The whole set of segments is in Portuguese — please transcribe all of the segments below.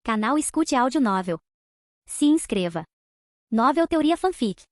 Canal Escute Áudio Novel. Se inscreva. Novel Teoria Fanfic.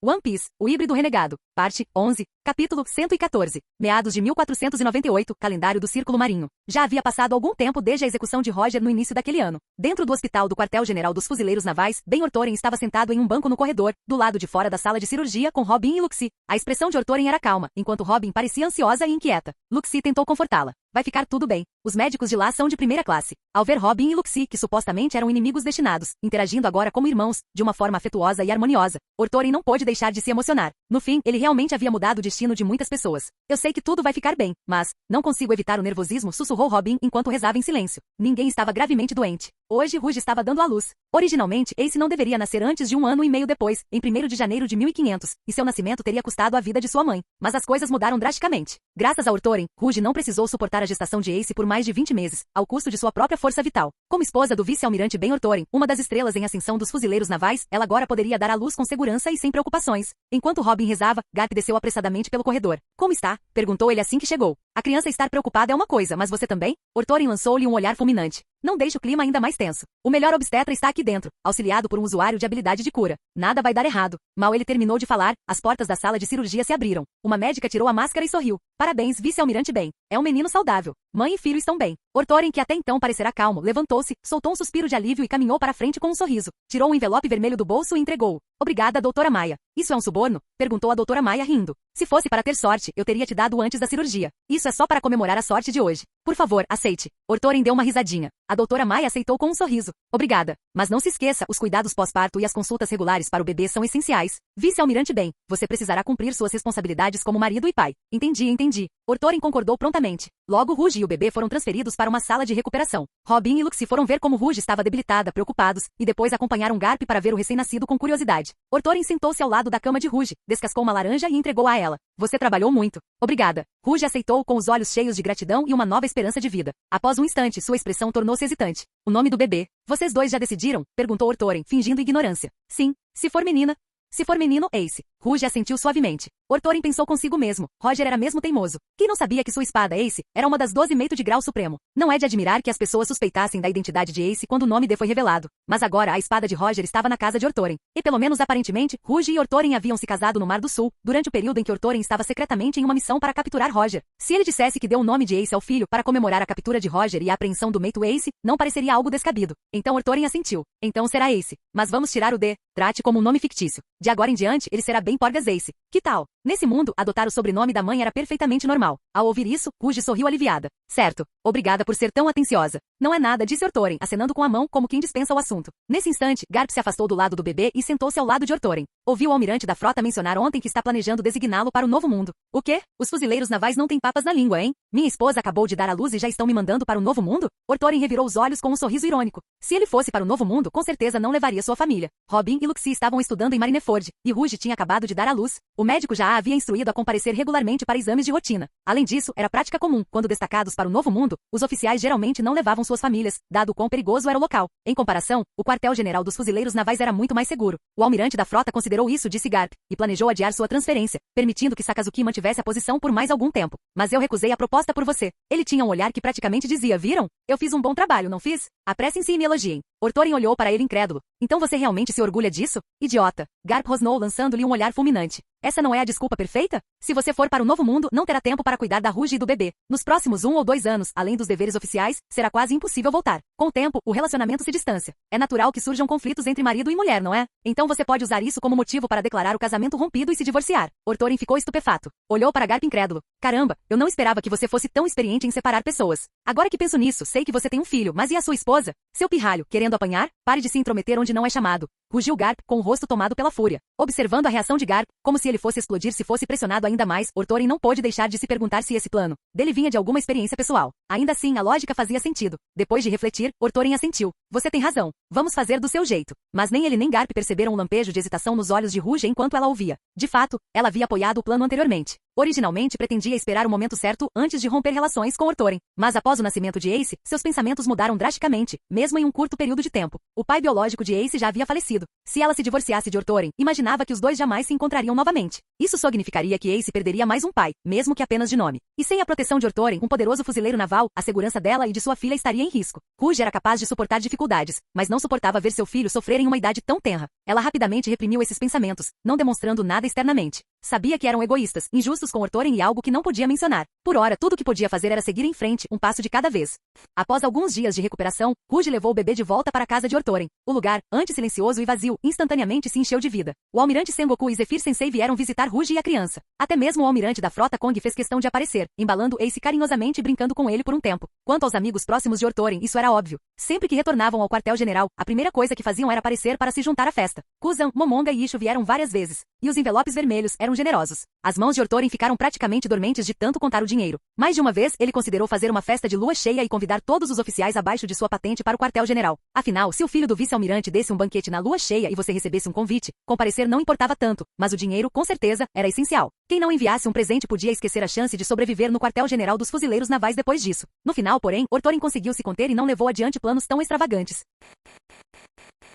One Piece, o híbrido renegado, parte 11, capítulo 114, meados de 1498, calendário do Círculo Marinho. Já havia passado algum tempo desde a execução de Roger no início daquele ano. Dentro do hospital do quartel-general dos fuzileiros navais, Ben Ortoren estava sentado em um banco no corredor, do lado de fora da sala de cirurgia com Robin e Luxie. A expressão de Ortoren era calma, enquanto Robin parecia ansiosa e inquieta. Luxie tentou confortá-la. Vai ficar tudo bem. Os médicos de lá são de primeira classe. Ao ver Robin e Luxie, que supostamente eram inimigos destinados, interagindo agora como irmãos, de uma forma afetuosa e harmoniosa, Ortoren não pôde deixar de se emocionar. No fim, ele realmente havia mudado o destino de muitas pessoas. Eu sei que tudo vai ficar bem, mas não consigo evitar o nervosismo, sussurrou Robin enquanto rezava em silêncio. Ninguém estava gravemente doente. Hoje, Rouge estava dando à luz. Originalmente, Ace não deveria nascer antes de 1 ano e meio depois, em 1º de janeiro de 1500, e seu nascimento teria custado a vida de sua mãe. Mas as coisas mudaram drasticamente. Graças a Ortoren, Rouge não precisou suportar a gestação de Ace por mais de 20 meses, ao custo de sua própria força vital. Como esposa do vice-almirante Ben Ortoren, uma das estrelas em ascensão dos fuzileiros navais, ela agora poderia dar à luz com segurança e sem preocupações. Enquanto Robin rezava, Garp desceu apressadamente pelo corredor. Como está? Perguntou ele assim que chegou. A criança estar preocupada é uma coisa, mas você também? Ortoren lançou-lhe um olhar fulminante. Não deixe o clima ainda mais tenso. O melhor obstetra está aqui dentro, auxiliado por um usuário de habilidade de cura. Nada vai dar errado. Mal ele terminou de falar, as portas da sala de cirurgia se abriram. Uma médica tirou a máscara e sorriu. Parabéns, vice-almirante Ben. É um menino saudável. Mãe e filho estão bem. Ortoren, que até então parecerá calmo, levantou-se, soltou um suspiro de alívio e caminhou para a frente com um sorriso. Tirou um envelope vermelho do bolso e entregou-o. Obrigada, doutora Maia. Isso é um suborno? Perguntou a doutora Maia rindo. Se fosse para ter sorte, eu teria te dado antes da cirurgia. Isso é só para comemorar a sorte de hoje. Por favor, aceite. Ortoren deu uma risadinha. A doutora Maia aceitou com um sorriso. Obrigada. Mas não se esqueça, os cuidados pós-parto e as consultas regulares para o bebê são essenciais. Vice-almirante Ben, você precisará cumprir suas responsabilidades como marido e pai. Entendi. Ortoren concordou prontamente. Logo Rouge e o bebê foram transferidos para uma sala de recuperação. Robin e Luxie foram ver como Rouge estava debilitada, preocupados, e depois acompanharam Garp para ver o recém-nascido com curiosidade. Ortoren sentou-se ao lado da cama de Rouge, descascou uma laranja e entregou a ela. Você trabalhou muito. Obrigada. Rouge aceitou com os olhos cheios de gratidão e uma nova esperança de vida. Após um instante, sua expressão tornou-se hesitante. O nome do bebê. Vocês dois já decidiram? Perguntou Ortoren, fingindo ignorância. Sim. Se for menina. Se for menino, Ace. Rouge assentiu suavemente. Ortoren pensou consigo mesmo. Roger era mesmo teimoso. Quem não sabia que sua espada Ace era uma das 12 meio de grau supremo? Não é de admirar que as pessoas suspeitassem da identidade de Ace quando o nome D foi revelado. Mas agora a espada de Roger estava na casa de Ortoren. E pelo menos aparentemente, Rouge e Ortoren haviam se casado no Mar do Sul, durante o período em que Ortoren estava secretamente em uma missão para capturar Roger. Se ele dissesse que deu o nome de Ace ao filho para comemorar a captura de Roger e a apreensão do meito Ace, não pareceria algo descabido. Então Ortoren assentiu. Então será Ace. Mas vamos tirar o D. Trate como um nome fictício. De agora em diante, ele será Ben Porgas Ace. Que tal? Nesse mundo, adotar o sobrenome da mãe era perfeitamente normal. Ao ouvir isso, Rouge sorriu aliviada. Certo. Obrigada por ser tão atenciosa. Não é nada, disse Ortoren, acenando com a mão como quem dispensa o assunto. Nesse instante, Garp se afastou do lado do bebê e sentou-se ao lado de Ortoren. Ouviu o almirante da frota mencionar ontem que está planejando designá-lo para o novo mundo. O quê? Os fuzileiros navais não têm papas na língua, hein? Minha esposa acabou de dar à luz e já estão me mandando para o novo mundo? Ortoren revirou os olhos com um sorriso irônico. Se ele fosse para o novo mundo, com certeza não levaria sua família. Robin e Luxie estavam estudando em Marineford, e Rouge tinha acabado de dar à luz. O médico já a havia instruído a comparecer regularmente para exames de rotina. Além disso, era prática comum, quando destacados para o novo mundo, os oficiais geralmente não levavam suas famílias, dado o quão perigoso era o local. Em comparação, o quartel-general dos fuzileiros navais era muito mais seguro. O almirante da frota considerou isso, disse Garp, e planejou adiar sua transferência, permitindo que Sakazuki mantivesse a posição por mais algum tempo. Mas eu recusei a proposta por você. Ele tinha um olhar que praticamente dizia, viram? Eu fiz um bom trabalho, não fiz? Apressem-se e me elogiem. Ortoren olhou para ele incrédulo. Então você realmente se orgulha disso? Idiota. Garp rosnou lançando-lhe um olhar fulminante. Essa não é a desculpa perfeita? Se você for para o novo mundo, não terá tempo para cuidar da Rouge e do bebê. Nos próximos 1 ou 2 anos, além dos deveres oficiais, será quase impossível voltar. Com o tempo, o relacionamento se distancia. É natural que surjam conflitos entre marido e mulher, não é? Então você pode usar isso como motivo para declarar o casamento rompido e se divorciar. Ortoren ficou estupefato. Olhou para Garp incrédulo. Caramba, eu não esperava que você fosse tão experiente em separar pessoas. Agora que penso nisso, sei que você tem um filho, mas e a sua esposa? Seu pirralho, querendo apanhar? Pare de se intrometer onde não é chamado. Rugiu Garp, com o rosto tomado pela fúria. Observando a reação de Garp, como se ele fosse explodir se fosse pressionado ainda mais, Ortoren não pôde deixar de se perguntar se esse plano dele vinha de alguma experiência pessoal. Ainda assim, a lógica fazia sentido. Depois de refletir, Ortoren assentiu. Você tem razão. Vamos fazer do seu jeito. Mas nem ele nem Garp perceberam um lampejo de hesitação nos olhos de Rouge enquanto ela ouvia. De fato, ela havia apoiado o plano anteriormente. Originalmente pretendia esperar o momento certo antes de romper relações com Ortoren. Mas após o nascimento de Ace, seus pensamentos mudaram drasticamente, mesmo em um curto período de tempo. O pai biológico de Ace já havia falecido. marido. Se ela se divorciasse de Orthorin, imaginava que os dois jamais se encontrariam novamente. Isso significaria que Ace perderia mais um pai, mesmo que apenas de nome. E sem a proteção de Orthorin, um poderoso fuzileiro naval, a segurança dela e de sua filha estaria em risco. Rouge era capaz de suportar dificuldades, mas não suportava ver seu filho sofrer em uma idade tão tenra. Ela rapidamente reprimiu esses pensamentos, não demonstrando nada externamente. Sabia que eram egoístas, injustos com Orthorin e algo que não podia mencionar. Por ora, tudo o que podia fazer era seguir em frente, um passo de cada vez. Após alguns dias de recuperação, Rouge levou o bebê de volta para a casa de Orthorin. O lugar, antes silencioso e vazio, instantaneamente se encheu de vida. O almirante Sengoku e Zephyr Sensei vieram visitar Rouge e a criança. Até mesmo o almirante da frota Kong fez questão de aparecer, embalando Ace carinhosamente e brincando com ele por um tempo. Quanto aos amigos próximos de Orthorin, isso era óbvio. Sempre que retornavam ao quartel-general, a primeira coisa que faziam era aparecer para se juntar à festa. Kuzan, Momonga e Ishu vieram várias vezes. E os envelopes vermelhos eram generosos. As mãos de Orthorin ficaram praticamente dormentes de tanto contar o dinheiro. Mais de uma vez, ele considerou fazer uma festa de lua cheia e convidar todos os oficiais abaixo de sua patente para o quartel-general. Afinal, se o filho do vice-almirante desse um banquete na lua cheia e você recebesse um convite, comparecer não importava tanto, mas o dinheiro, com certeza, era essencial. Quem não enviasse um presente podia esquecer a chance de sobreviver no quartel-general dos fuzileiros navais depois disso. No final, porém, Orthorin conseguiu se conter e não levou adiante planos tão extravagantes.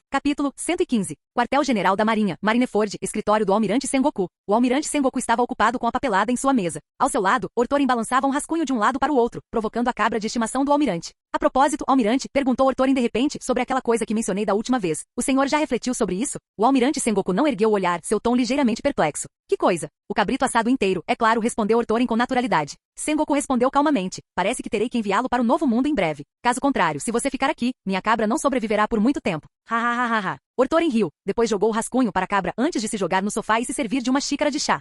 Capítulo 115. Quartel-General da Marinha, Marineford, escritório do Almirante Sengoku. O Almirante Sengoku estava ocupado com a papelada em sua mesa. Ao seu lado, Orthorin balançava um rascunho de um lado para o outro, provocando a cabra de estimação do Almirante. A propósito, Almirante, perguntou Orthorin de repente sobre aquela coisa que mencionei da última vez. O senhor já refletiu sobre isso? O Almirante Sengoku não ergueu o olhar, seu tom ligeiramente perplexo. Que coisa? O cabrito assado inteiro, é claro, respondeu Orthorin com naturalidade. Sengoku respondeu calmamente. Parece que terei que enviá-lo para o novo mundo em breve. Caso contrário, se você ficar aqui, minha cabra não sobreviverá por muito tempo. Ha. Orthorin riu, depois jogou o rascunho para a cabra antes de se jogar no sofá e se servir de uma xícara de chá.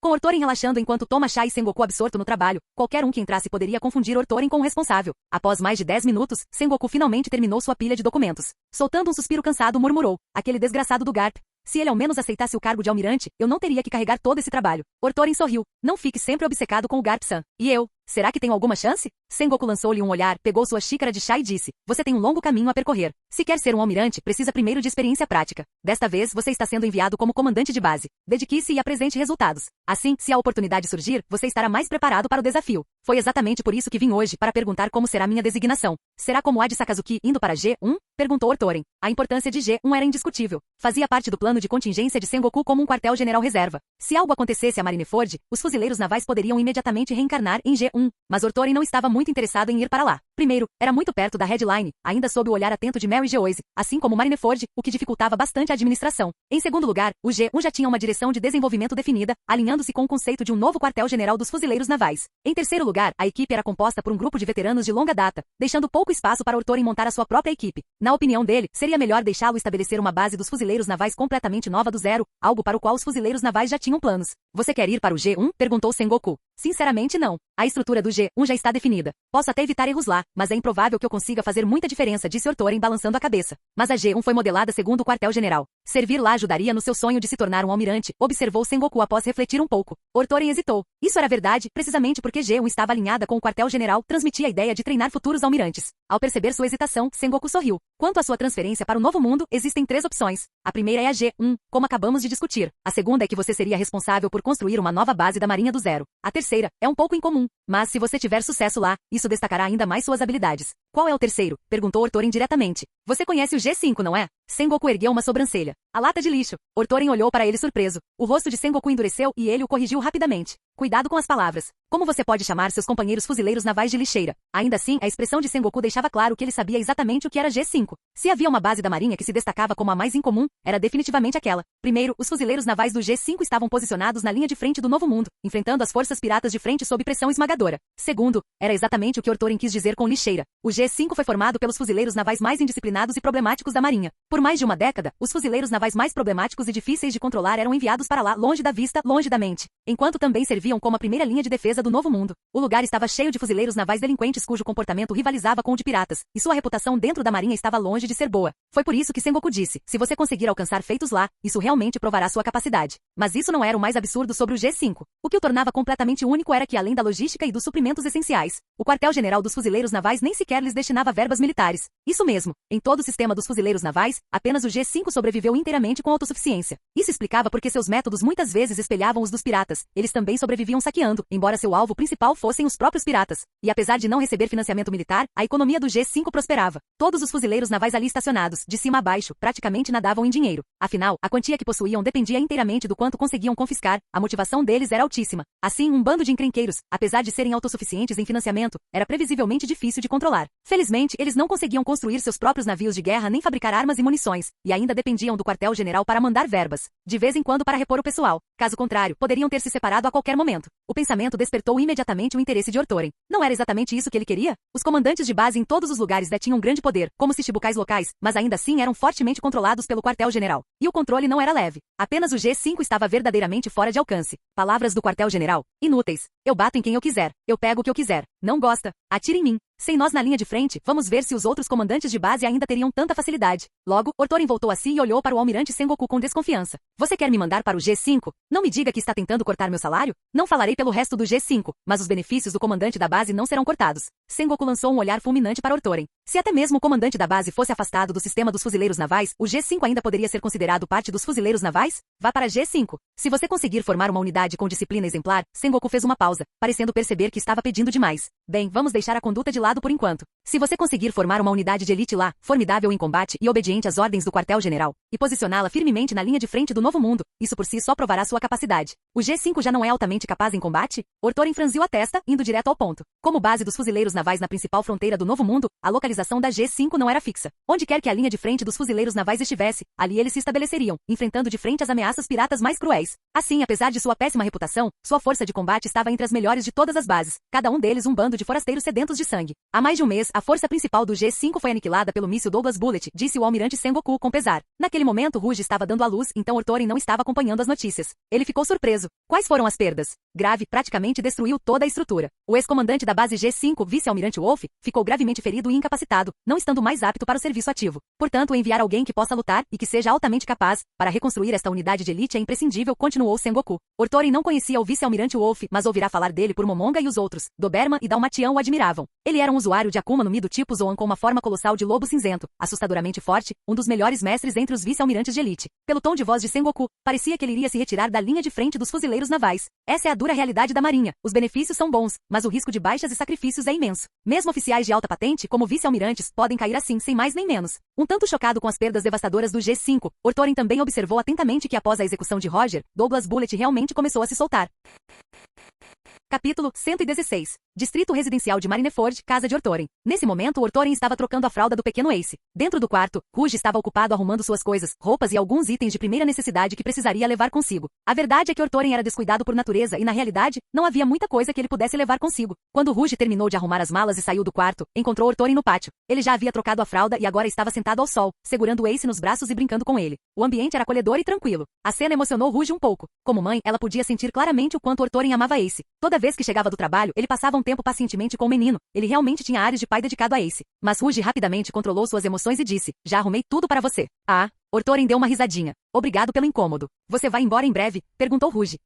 Com Orthorin relaxando enquanto toma chá e Sengoku absorto no trabalho, qualquer um que entrasse poderia confundir Orthorin com o responsável. Após mais de 10 minutos, Sengoku finalmente terminou sua pilha de documentos. Soltando um suspiro cansado, murmurou. Aquele desgraçado do Garp. Se ele ao menos aceitasse o cargo de almirante, eu não teria que carregar todo esse trabalho. Orthorin sorriu. Não fique sempre obcecado com o Garp-san. E eu? Será que tenho alguma chance? Sengoku lançou-lhe um olhar, pegou sua xícara de chá e disse. Você tem um longo caminho a percorrer. Se quer ser um almirante, precisa primeiro de experiência prática. Desta vez, você está sendo enviado como comandante de base. Dedique-se e apresente resultados. Assim, se a oportunidade surgir, você estará mais preparado para o desafio. Foi exatamente por isso que vim hoje, para perguntar como será minha designação. Será como a de Sakazuki, indo para G1? Perguntou Orthorin. A importância de G1 era indiscutível. Fazia parte do plano de contingência de Sengoku como um quartel-general reserva. Se algo acontecesse a Marineford, os fuzileiros navais poderiam imediatamente reencarnar em G1. Mas Orthorin não estava muito interessado em ir para lá. Primeiro, era muito perto da headline, ainda sob o olhar atento de Mary Geoise, assim como Marineford, o que dificultava bastante a administração. Em segundo lugar, o G1 já tinha uma direção de desenvolvimento definida, alinhando-se com o conceito de um novo quartel-general dos fuzileiros navais. Em terceiro lugar, a equipe era composta por um grupo de veteranos de longa data, deixando pouco espaço para Orthorin montar a sua própria equipe. Na opinião dele, seria melhor deixá-lo estabelecer uma base dos fuzileiros navais completamente nova do zero, algo para o qual os fuzileiros navais já tinham planos. Você quer ir para o G1? Perguntou Sengoku. Sinceramente não. A estrutura do G1 já está definida. Posso até evitar erros lá, mas é improvável que eu consiga fazer muita diferença, disse Orthorin balançando a cabeça. Mas a G1 foi modelada segundo o quartel-general. Servir lá ajudaria no seu sonho de se tornar um almirante, observou Sengoku após refletir um pouco. Orthorin hesitou. Isso era verdade, precisamente porque G1 estava alinhada com o quartel-general, transmitia a ideia de treinar futuros almirantes. Ao perceber sua hesitação, Sengoku sorriu. Quanto à sua transferência para o novo mundo, existem 3 opções. A primeira é a G1, como acabamos de discutir. A segunda é que você seria responsável por construir uma nova base da Marinha do Zero. A terceira é um pouco incomum, mas se você tiver sucesso lá, isso destacará ainda mais suas habilidades. Qual é o terceiro? Perguntou Orthorin diretamente. Você conhece o G5, não é? Sengoku ergueu uma sobrancelha. A lata de lixo. Orthorin olhou para ele surpreso. O rosto de Sengoku endureceu e ele o corrigiu rapidamente. Cuidado com as palavras. Como você pode chamar seus companheiros fuzileiros navais de lixeira? Ainda assim, a expressão de Sengoku deixava claro que ele sabia exatamente o que era G5. Se havia uma base da Marinha que se destacava como a mais incomum, era definitivamente aquela. Primeiro, os fuzileiros navais do G5 estavam posicionados na linha de frente do Novo Mundo, enfrentando as forças piratas de frente sob pressão esmagadora. Segundo, era exatamente o que Orthorin quis dizer com lixeira. O G5 foi formado pelos fuzileiros navais mais indisciplinados e problemáticos da Marinha. Por mais de uma década, os fuzileiros navais mais problemáticos e difíceis de controlar eram enviados para lá, longe da vista, longe da mente, enquanto também serviam como a primeira linha de defesa do Novo Mundo. O lugar estava cheio de fuzileiros navais delinquentes cujo comportamento rivalizava com o de piratas, e sua reputação dentro da Marinha estava longe de ser boa. Foi por isso que Sengoku disse, se você conseguir alcançar feitos lá, isso realmente provará sua capacidade. Mas isso não era o mais absurdo sobre o G5. O que o tornava completamente único era que, além da logística e dos suprimentos essenciais, o quartel-general dos fuzileiros navais nem sequer lhes destinava verbas militares. Isso mesmo, em todo o sistema dos fuzileiros navais, apenas o G5 sobreviveu inteiramente com autossuficiência. Isso explicava porque seus métodos muitas vezes espelhavam os dos piratas. Eles também sobreviveram sobreviviam saqueando, embora seu alvo principal fossem os próprios piratas. E apesar de não receber financiamento militar, a economia do G5 prosperava. Todos os fuzileiros navais ali estacionados, de cima a baixo, praticamente nadavam em dinheiro. Afinal, a quantia que possuíam dependia inteiramente do quanto conseguiam confiscar, a motivação deles era altíssima. Assim, um bando de encrenqueiros, apesar de serem autossuficientes em financiamento, era previsivelmente difícil de controlar. Felizmente, eles não conseguiam construir seus próprios navios de guerra nem fabricar armas e munições, e ainda dependiam do quartel-general para mandar verbas, de vez em quando para repor o pessoal. Caso contrário, poderiam ter se separado a qualquer momento. O pensamento despertou imediatamente o interesse de Orthorin. Não era exatamente isso que ele queria? Os comandantes de base em todos os lugares detinham grande poder, como se chibucais locais, mas ainda assim eram fortemente controlados pelo quartel-general. E o controle não era leve. Apenas o G5 estava verdadeiramente fora de alcance. Palavras do quartel-general. Inúteis. Eu bato em quem eu quiser. Eu pego o que eu quiser. Não gosta? Atire em mim. Sem nós na linha de frente, vamos ver se os outros comandantes de base ainda teriam tanta facilidade. Logo, Orthorin voltou a si e olhou para o almirante Sengoku com desconfiança. Você quer me mandar para o G5? Não me diga que está tentando cortar meu salário? Não falarei pelo resto do G5, mas os benefícios do comandante da base não serão cortados. Sengoku lançou um olhar fulminante para Orthorin. Se até mesmo o comandante da base fosse afastado do sistema dos fuzileiros navais, o G5 ainda poderia ser considerado parte dos fuzileiros navais? Vá para G5. Se você conseguir formar uma unidade com disciplina exemplar, Sengoku fez uma pausa, parecendo perceber que estava pedindo demais. Bem, vamos deixar a conduta de lado por enquanto. Se você conseguir formar uma unidade de elite lá, formidável em combate e obediente às ordens do quartel-general, e posicioná-la firmemente na linha de frente do novo mundo, isso por si só provará sua capacidade. O G5 já não é altamente capaz em combate? Orthorin franziu a testa, indo direto ao ponto. Como base dos fuzileiros navais na principal fronteira do novo mundo, a localização da G5 não era fixa. Onde quer que a linha de frente dos fuzileiros navais estivesse, ali eles se estabeleceriam, enfrentando de frente as ameaças piratas mais cruéis. Assim, apesar de sua péssima reputação, sua força de combate estava entre as melhores de todas as bases, cada um deles um bando de forasteiros sedentos de sangue. Há mais de um mês, a força principal do G5 foi aniquilada pelo míssil Douglas Bullet, disse o almirante Sengoku com pesar. Naquele momento, Rouge estava dando à luz, então Orthorin não estava acompanhando as notícias. Ele ficou surpreso. Quais foram as perdas? Grave praticamente destruiu toda a estrutura. O ex-comandante da base G5, vice-almirante Wolf, ficou gravemente ferido e incapacitado, não estando mais apto para o serviço ativo. Portanto, enviar alguém que possa lutar e que seja altamente capaz para reconstruir esta unidade de elite é imprescindível, continuou Sengoku. Orthorin não conhecia o vice-almirante Wolf, mas ouvirá falar dele por Momonga e os outros. Doberman e Dalmatian o admiravam. Ele era um usuário de Akuma no Mi do tipo Zoan com uma forma colossal de lobo cinzento, assustadoramente forte, um dos melhores mestres entre os vice-almirantes de elite. Pelo tom de voz de Sengoku, parecia que ele iria se retirar da linha de frente dos fuzileiros navais. Essa é a dura realidade da marinha. Os benefícios são bons, mas o risco de baixas e sacrifícios é imenso. Mesmo oficiais de alta patente, como vice-almirantes, podem cair assim, sem mais nem menos. Um tanto chocado com as perdas devastadoras do G5, Orthorin também observou atentamente que após a execução de Roger, Douglas Bullet realmente começou a se soltar. Capítulo 116. Distrito Residencial de Marineford, casa de Orthorin. Nesse momento, Orthorin estava trocando a fralda do pequeno Ace. Dentro do quarto, Rouge estava ocupado arrumando suas coisas, roupas e alguns itens de primeira necessidade que precisaria levar consigo. A verdade é que Orthorin era descuidado por natureza e, na realidade, não havia muita coisa que ele pudesse levar consigo. Quando Rouge terminou de arrumar as malas e saiu do quarto, encontrou Orthorin no pátio. Ele já havia trocado a fralda e agora estava sentado ao sol, segurando o Ace nos braços e brincando com ele. O ambiente era acolhedor e tranquilo. A cena emocionou Rouge um pouco. Como mãe, ela podia sentir claramente o quanto Orthorin amava Ace. Toda vez que chegava do trabalho, ele passava um tempo pacientemente com o menino. Ele realmente tinha ares de pai dedicado a Ace. Mas Rouge rapidamente controlou suas emoções e disse: já arrumei tudo para você. Ah, Orthorin deu uma risadinha. Obrigado pelo incômodo. Você vai embora em breve? Perguntou Rouge.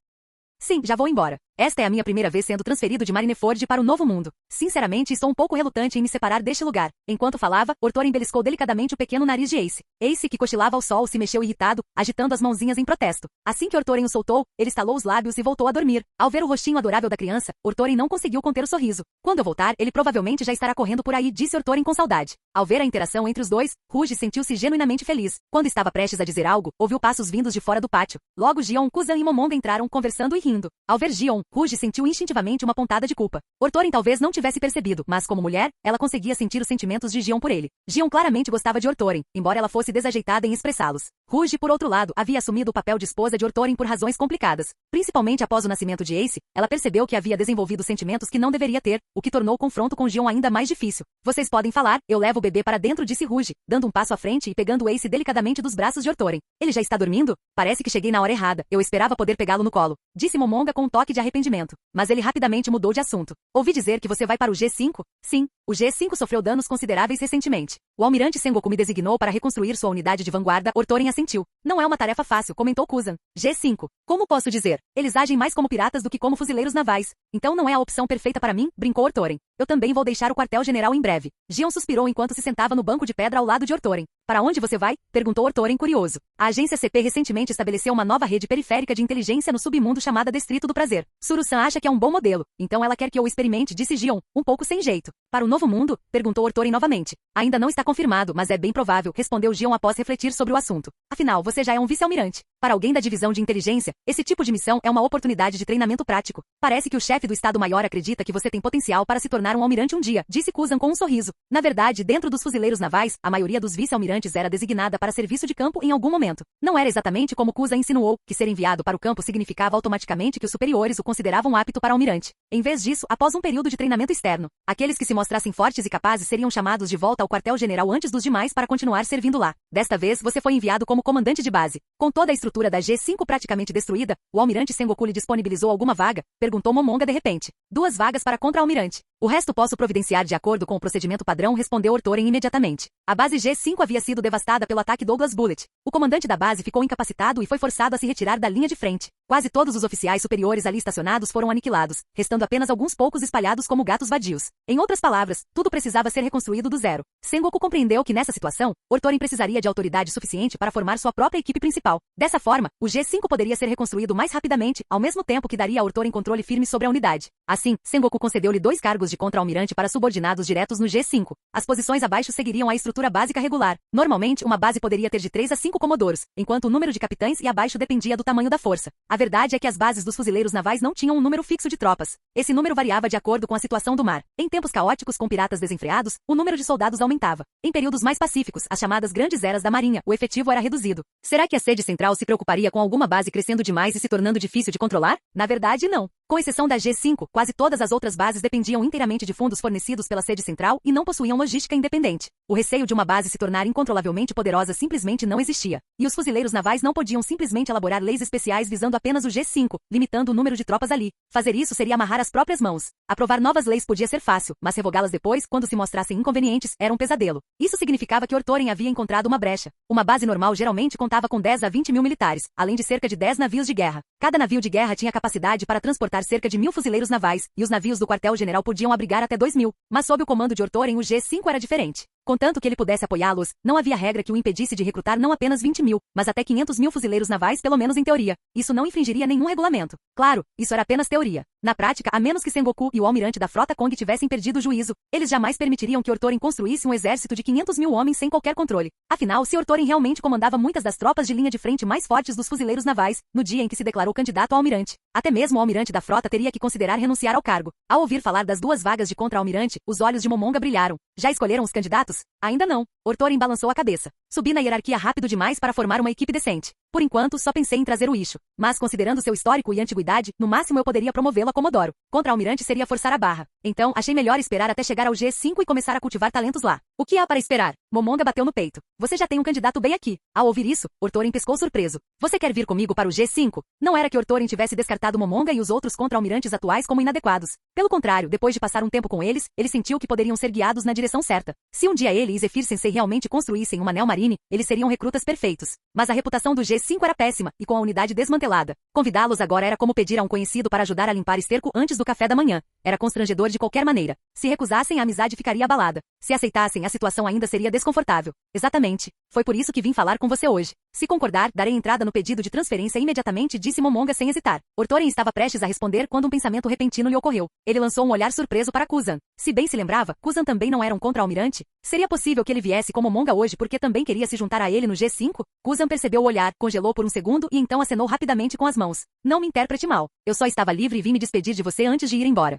Sim, já vou embora. Esta é a minha primeira vez sendo transferido de Marineford para o novo mundo. Sinceramente, estou um pouco relutante em me separar deste lugar. Enquanto falava, Orthorin beliscou delicadamente o pequeno nariz de Ace. Ace, que cochilava ao sol, se mexeu irritado, agitando as mãozinhas em protesto. Assim que Orthorin o soltou, ele estalou os lábios e voltou a dormir. Ao ver o rostinho adorável da criança, Orthorin não conseguiu conter o sorriso. Quando eu voltar, ele provavelmente já estará correndo por aí, disse Orthorin com saudade. Ao ver a interação entre os dois, Rouge sentiu-se genuinamente feliz. Quando estava prestes a dizer algo, ouviu passos vindos de fora do pátio. Logo Gion, Kuzan e Momonga entraram conversando e rindo. Ao ver Gion, Rouge sentiu instintivamente uma pontada de culpa. Orthorin talvez não tivesse percebido, mas como mulher, ela conseguia sentir os sentimentos de Gion por ele. Gion claramente gostava de Orthorin, embora ela fosse desajeitada em expressá-los. Rouge, por outro lado, havia assumido o papel de esposa de Orthorin por razões complicadas. Principalmente após o nascimento de Ace, ela percebeu que havia desenvolvido sentimentos que não deveria ter, o que tornou o confronto com Gion ainda mais difícil. Vocês podem falar, eu levo o bebê para dentro, disse Rouge, dando um passo à frente e pegando Ace delicadamente dos braços de Orthorin. Ele já está dormindo? Parece que cheguei na hora errada, eu esperava poder pegá-lo no colo, disse Momonga com um toque de arrependimento. Mas ele rapidamente mudou de assunto. Ouvi dizer que você vai para o G5? Sim, o G5 sofreu danos consideráveis recentemente. O almirante Sengoku me designou para reconstruir sua unidade de vanguarda. Orthorin assentiu. Não é uma tarefa fácil, comentou Kuzan. G5. Como posso dizer? Eles agem mais como piratas do que como fuzileiros navais. Então não é a opção perfeita para mim, brincou Orthorin. Eu também vou deixar o quartel-general em breve. Gion suspirou enquanto se sentava no banco de pedra ao lado de Orthorin. Para onde você vai? Perguntou Orthorin curioso. A agência CP recentemente estabeleceu uma nova rede periférica de inteligência no submundo chamada Distrito do Prazer. Suru-san acha que é um bom modelo, então ela quer que eu experimente, disse Gion, um pouco sem jeito. Para o novo mundo? Perguntou Ortoren novamente. Ainda não está confirmado, mas é bem provável, respondeu Gion após refletir sobre o assunto. Afinal, você já é um vice-almirante. Para alguém da divisão de inteligência, esse tipo de missão é uma oportunidade de treinamento prático. Parece que o chefe do Estado-Maior acredita que você tem potencial para se tornar um almirante um dia, disse Kuzan com um sorriso. Na verdade, dentro dos fuzileiros navais, a maioria dos vice-almirantes era designada para serviço de campo em algum momento. Não era exatamente como Kuzan insinuou, que ser enviado para o campo significava automaticamente que os superiores o consideravam apto para almirante. Em vez disso, após um período de treinamento externo, aqueles que se mostrassem fortes e capazes seriam chamados de volta ao quartel-general antes dos demais para continuar servindo lá. Desta vez, você foi enviado como comandante de base. Com toda a estrutura da G5 praticamente destruída, o almirante Sengoku lhe disponibilizou alguma vaga? Perguntou Momonga de repente. 2 vagas para contra-almirante. O resto posso providenciar de acordo com o procedimento padrão, respondeu Ortoren imediatamente. A base G5 havia sido devastada pelo ataque Douglas Bullet. O comandante da base ficou incapacitado e foi forçado a se retirar da linha de frente. Quase todos os oficiais superiores ali estacionados foram aniquilados, restando apenas alguns poucos espalhados como gatos vadios. Em outras palavras, tudo precisava ser reconstruído do zero. Sengoku compreendeu que nessa situação, Ortoren precisaria de autoridade suficiente para formar sua própria equipe principal. Dessa forma, o G5 poderia ser reconstruído mais rapidamente, ao mesmo tempo que daria a Ortoren controle firme sobre a unidade. Assim, Sengoku concedeu-lhe 2 cargos de contra-almirante para subordinados diretos no G5. As posições abaixo seguiriam a estrutura básica regular. Normalmente, uma base poderia ter de 3 a 5 comodoros, enquanto o número de capitães e abaixo dependia do tamanho da força. A verdade é que as bases dos fuzileiros navais não tinham um número fixo de tropas. Esse número variava de acordo com a situação do mar. Em tempos caóticos com piratas desenfreados, o número de soldados aumentava. Em períodos mais pacíficos, as chamadas grandes eras da marinha, o efetivo era reduzido. Será que a sede central se preocuparia com alguma base crescendo demais e se tornando difícil de controlar? Na verdade, não. Com exceção da G5, quase todas as outras bases dependiam inteiramente de fundos fornecidos pela sede central e não possuíam logística independente. O receio de uma base se tornar incontrolavelmente poderosa simplesmente não existia. E os fuzileiros navais não podiam simplesmente elaborar leis especiais visando apenas o G5, limitando o número de tropas ali. Fazer isso seria amarrar as próprias mãos. Aprovar novas leis podia ser fácil, mas revogá-las depois, quando se mostrassem inconvenientes, era um pesadelo. Isso significava que Ortoren havia encontrado uma brecha. Uma base normal geralmente contava com 10 a 20 mil militares, além de cerca de 10 navios de guerra. Cada navio de guerra tinha capacidade para transportar cerca de 1000 fuzileiros navais, e os navios do quartel-general podiam abrigar até 2000. Mas sob o comando de Ortoren, o G5 era diferente. Contanto que ele pudesse apoiá-los, não havia regra que o impedisse de recrutar não apenas 20 mil, mas até 500 mil fuzileiros navais, pelo menos em teoria. Isso não infringiria nenhum regulamento. Claro, isso era apenas teoria. Na prática, a menos que Sengoku e o almirante da frota Kong tivessem perdido o juízo, eles jamais permitiriam que Ortoren construísse um exército de 500 mil homens sem qualquer controle. Afinal, se Ortoren realmente comandava muitas das tropas de linha de frente mais fortes dos fuzileiros navais, no dia em que se declarou candidato a almirante, até mesmo o almirante da frota teria que considerar renunciar ao cargo. Ao ouvir falar das 2 vagas de contra-almirante, os olhos de Momonga brilharam. Já escolheram os candidatos? Ainda não. Ortoren balançou a cabeça. Subi na hierarquia rápido demais para formar uma equipe decente. Por enquanto, só pensei em trazer o Isho. Mas considerando seu histórico e antiguidade, no máximo eu poderia promovê-lo a Comodoro. Contra-almirante seria forçar a barra. Então, achei melhor esperar até chegar ao G5 e começar a cultivar talentos lá. O que há para esperar? Momonga bateu no peito. Você já tem um candidato bem aqui. Ao ouvir isso, Ortoren pescou surpreso. Você quer vir comigo para o G5? Não era que Ortoren tivesse descartado Momonga e os outros contra-almirantes atuais como inadequados. Pelo contrário, depois de passar um tempo com eles, ele sentiu que poderiam ser guiados na direção certa. Se um dia ele e Zephyr Sensei realmente construíssem uma Neo-Marine, eles seriam recrutas perfeitos. Mas a reputação do G5 era péssima, e com a unidade desmantelada, convidá-los agora era como pedir a um conhecido para ajudar a limpar esterco antes do café da manhã. Era constrangedor de qualquer maneira. Se recusassem, a amizade ficaria abalada. Se aceitassem, a situação ainda seria desconfortável. Exatamente. Foi por isso que vim falar com você hoje. Se concordar, darei entrada no pedido de transferência imediatamente, disse Momonga sem hesitar. Ortoren estava prestes a responder quando um pensamento repentino lhe ocorreu. Ele lançou um olhar surpreso para Kuzan. Se bem se lembrava, Kuzan também não era um contra-almirante? Seria possível que ele viesse com Momonga hoje porque também queria se juntar a ele no G5? Kuzan percebeu o olhar, congelou por um segundo e então acenou rapidamente com as mãos. Não me interprete mal. Eu só estava livre e vim me despedir de você antes de ir embora.